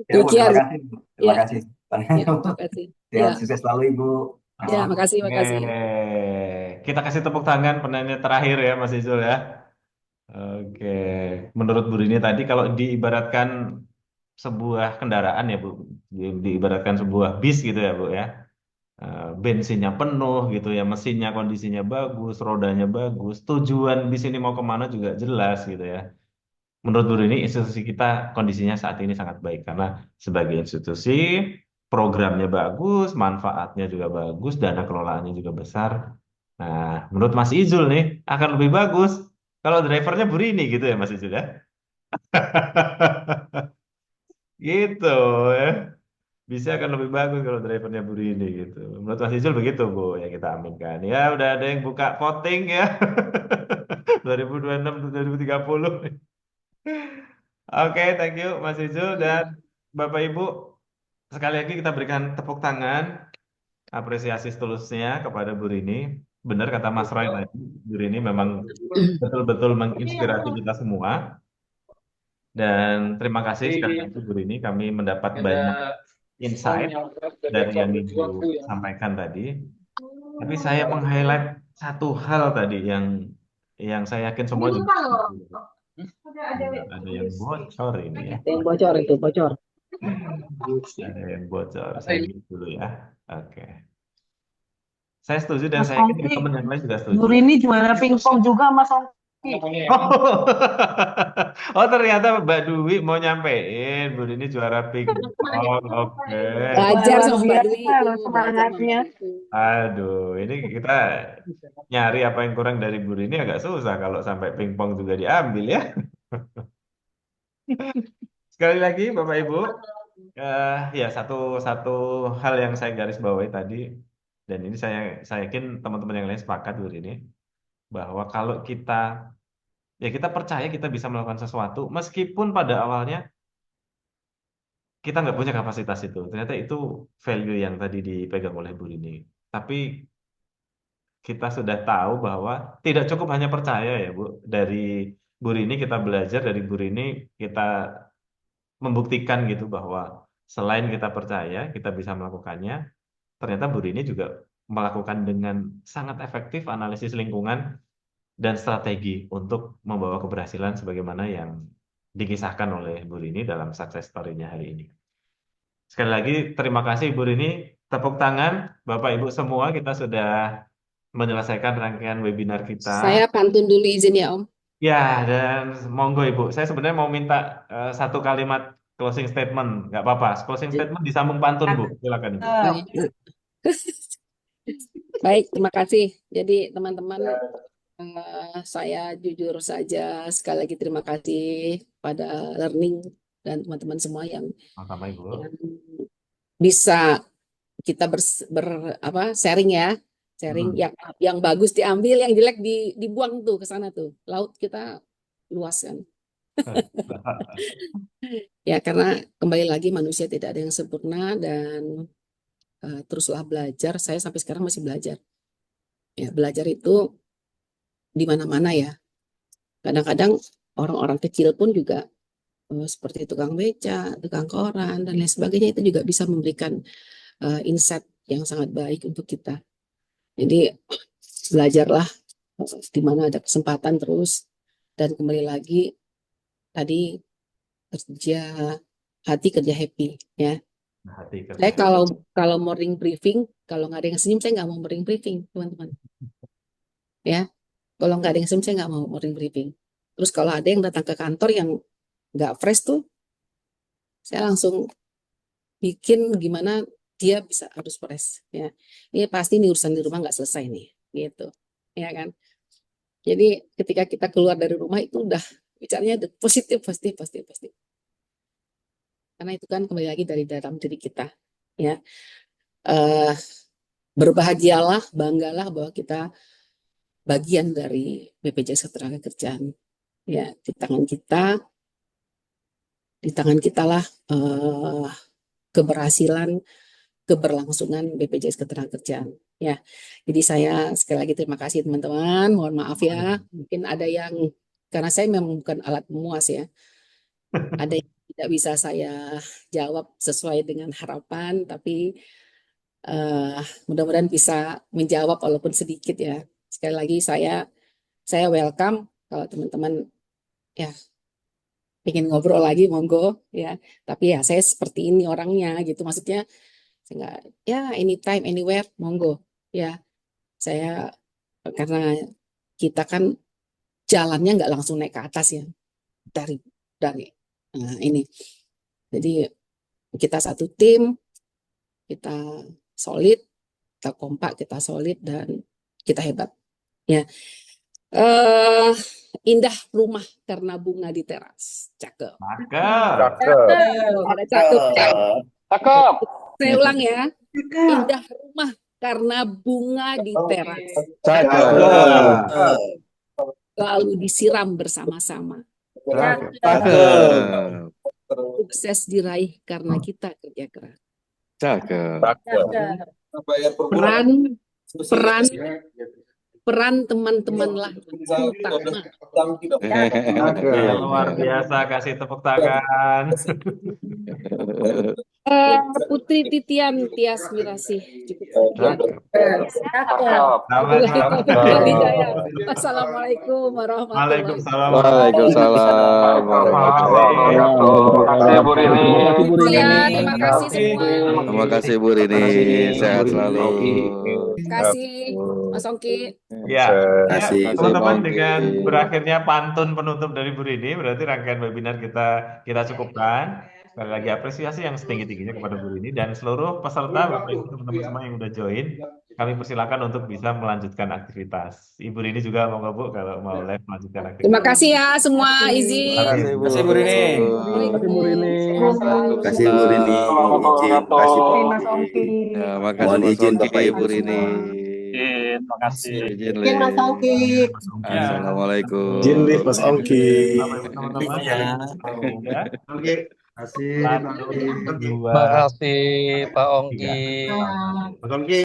Ya, Bu, terima Demikian. kasih. Terima Ya. kasih. Ya, terima kasih. Sehat, Ya. sukses selalu Ibu. Ya, makasih. Kita kasih tepuk tangan penanya terakhir ya Mas Izul ya. Oke, menurut Bu Rini tadi kalau diibaratkan sebuah kendaraan ya Bu, diibaratkan sebuah bis gitu ya Bu ya. Bensinnya penuh gitu ya, mesinnya kondisinya bagus, rodanya bagus, tujuan bis ini mau kemana juga jelas gitu ya. Menurut Bu Rini, institusi kita kondisinya saat ini sangat baik karena sebagai institusi programnya bagus, manfaatnya juga bagus, dana kelolaannya juga besar. Nah, menurut Mas Izul nih akan lebih bagus kalau drivernya Bu Rini gitu ya Mas Izul ya. Gitu ya. Bisa akan lebih bagus kalau drivernya Bu Rini gitu. Menurut Mas Izul begitu Bu, ya kita aminkan. Ya udah ada yang buka voting ya. 2026 2030. Oke, thank you Mas Izul dan Bapak Ibu. Sekali lagi kita berikan tepuk tangan apresiasi setulusnya kepada Bu Rini. Benar kata Mas Roy tadi, Bu Rini memang betul-betul menginspirasi kita semua. Dan terima kasih sekali lagi Bu Rini, kami mendapat banyak insight dari yang Ibu sampaikan tadi. Tapi saya meng-highlight satu hal tadi yang saya yakin semua juga setuju. Ada yang bocor ini ya. Ada yang bocor itu, bocor. Ada yang bocor. Saya mute dulu ya. Oke. Saya setuju dan saya yakin teman yang lain juga setuju. Ini juara pingpong juga Mas Ongki. Oh, oh ternyata Mbak Dwi mau nyampein Bu ini juara pingpong. Oke. Belajar sama Mbak Dwi Biasa itu, loh belajar semangatnya. itu. Aduh, ini kita nyari apa yang kurang dari Bu ini agak susah kalau sampai pingpong juga diambil ya. Sekali lagi Bapak Ibu, ya satu satu hal yang saya garis bawahi tadi, dan ini saya yakin teman-teman yang lain sepakat Bu ini, bahwa kalau kita percaya kita bisa melakukan sesuatu, meskipun pada awalnya kita nggak punya kapasitas itu. Ternyata itu value yang tadi dipegang oleh Bu ini. Tapi kita sudah tahu bahwa tidak cukup hanya percaya ya Bu. Dari Bu Rini kita belajar, dari Bu Rini kita membuktikan gitu bahwa selain kita percaya, kita bisa melakukannya. Ternyata Bu Rini juga melakukan dengan sangat efektif analisis lingkungan dan strategi untuk membawa keberhasilan sebagaimana yang dikisahkan oleh Bu Rini dalam success story-nya hari ini. Sekali lagi terima kasih Bu Rini. Tepuk tangan Bapak Ibu semua, kita sudah menyelesaikan rangkaian webinar kita. Saya pantun dulu izin ya Om. Ya, dan monggo Ibu. Saya sebenarnya mau minta satu kalimat closing statement. Nggak apa-apa. Closing statement disambung pantun Bu. Silakan Ibu. Baik. Baik, terima kasih. Jadi teman-teman, saya jujur saja sekali lagi terima kasih pada learning dan teman-teman semua yang Sama Ibu. bisa kita sharing ya, sharing yang bagus diambil, yang jelek dibuang tuh ke sana tuh. Laut kita luas kan. Ya, karena kembali lagi manusia tidak ada yang sempurna dan teruslah belajar. Saya sampai sekarang masih belajar. Ya, belajar itu di mana-mana ya. Kadang-kadang orang-orang kecil pun juga seperti tukang beca, tukang koran, dan lain sebagainya itu juga bisa memberikan insight yang sangat baik untuk kita. Jadi belajarlah di mana ada kesempatan terus, dan kembali lagi tadi hati kerja happy ya. Saya kalau morning briefing, kalau nggak ada yang senyum saya nggak mau morning briefing teman-teman. Ya, kalau nggak ada yang senyum saya nggak mau morning briefing. Terus kalau ada yang datang ke kantor yang nggak fresh tuh, saya langsung bikin gimana dia bisa harus fresh ya. Ini pasti nih urusan di rumah nggak selesai nih, gitu, ya kan. Jadi ketika kita keluar dari rumah itu udah bicaranya positif. Karena itu kan kembali lagi dari dalam diri kita, ya. Berbahagialah, banggalah bahwa kita bagian dari BPJS Ketenagakerjaan, ya. Di tangan kita lah keberhasilan, keberlangsungan BPJS Ketenagakerjaan. Ya, jadi saya sekali lagi terima kasih teman-teman. Mohon maaf ya, mungkin ada yang karena saya memang bukan alat memuas ya, ada yang tidak bisa saya jawab sesuai dengan harapan, tapi mudah-mudahan bisa menjawab walaupun sedikit ya. Sekali lagi saya welcome kalau teman-teman ya ingin ngobrol lagi monggo ya. Tapi ya saya seperti ini orangnya gitu, maksudnya saya nggak ya anytime anywhere monggo ya. Saya karena kita kan jalannya nggak langsung naik ke atas ya dari ini. Jadi kita satu tim, kita solid, kita kompak, kita solid dan kita hebat ya. Indah rumah karena bunga di teras. Cakep. Ada cakep. Saya ulang ya. Indah rumah karena bunga di teras. Lalu disiram bersama-sama. Sukses diraih karena kita kerja keras. Peran teman-temanlah utama. Luar biasa, kasih tepuk tangan. Putri Titian Tias Mirasih. Cukup sekian. Cakep. Kembali saya. Assalamualaikum warahmatullahi Waalaikumsalam. Waalaikumsalam warahmatullahi wabarakatuh. Terima kasih Bu Rini. wabarakatuh. Terima kasih semua. Terima kasih Bu Rini, sehat selalu. Terima kasih Mas Ongki. Ya, Terima kasih, teman-teman, Bang. dengan berakhirnya pantun penutup dari Bu Rini, berarti rangkaian webinar kita cukupkan. Sekali lagi apresiasi yang setinggi-tingginya kepada Bu Rini dan seluruh peserta, Bapak Ibu teman-teman semua yang udah join. Kami persilakan untuk bisa melanjutkan aktivitas. Ibu Rini juga monggo Bu kalau mau live melanjutkan aktivitas. Terima kasih ya semua izin. Terima kasih Bu Rini. Terima kasih Bu Rini. Izin, kasih Bu Mas Rini. Ongki. Ya, makasih mohon izin Bapak Ibu Rini. Terima kasih. Izin, Izin Mas Ongki. Assalamualaikum. Izin live Mas Ongki. Bapak Ibu teman-teman. Ya. Oke, kasih. Satu, dua, Makasih Pak Ongki. tiga. Mas Ongki.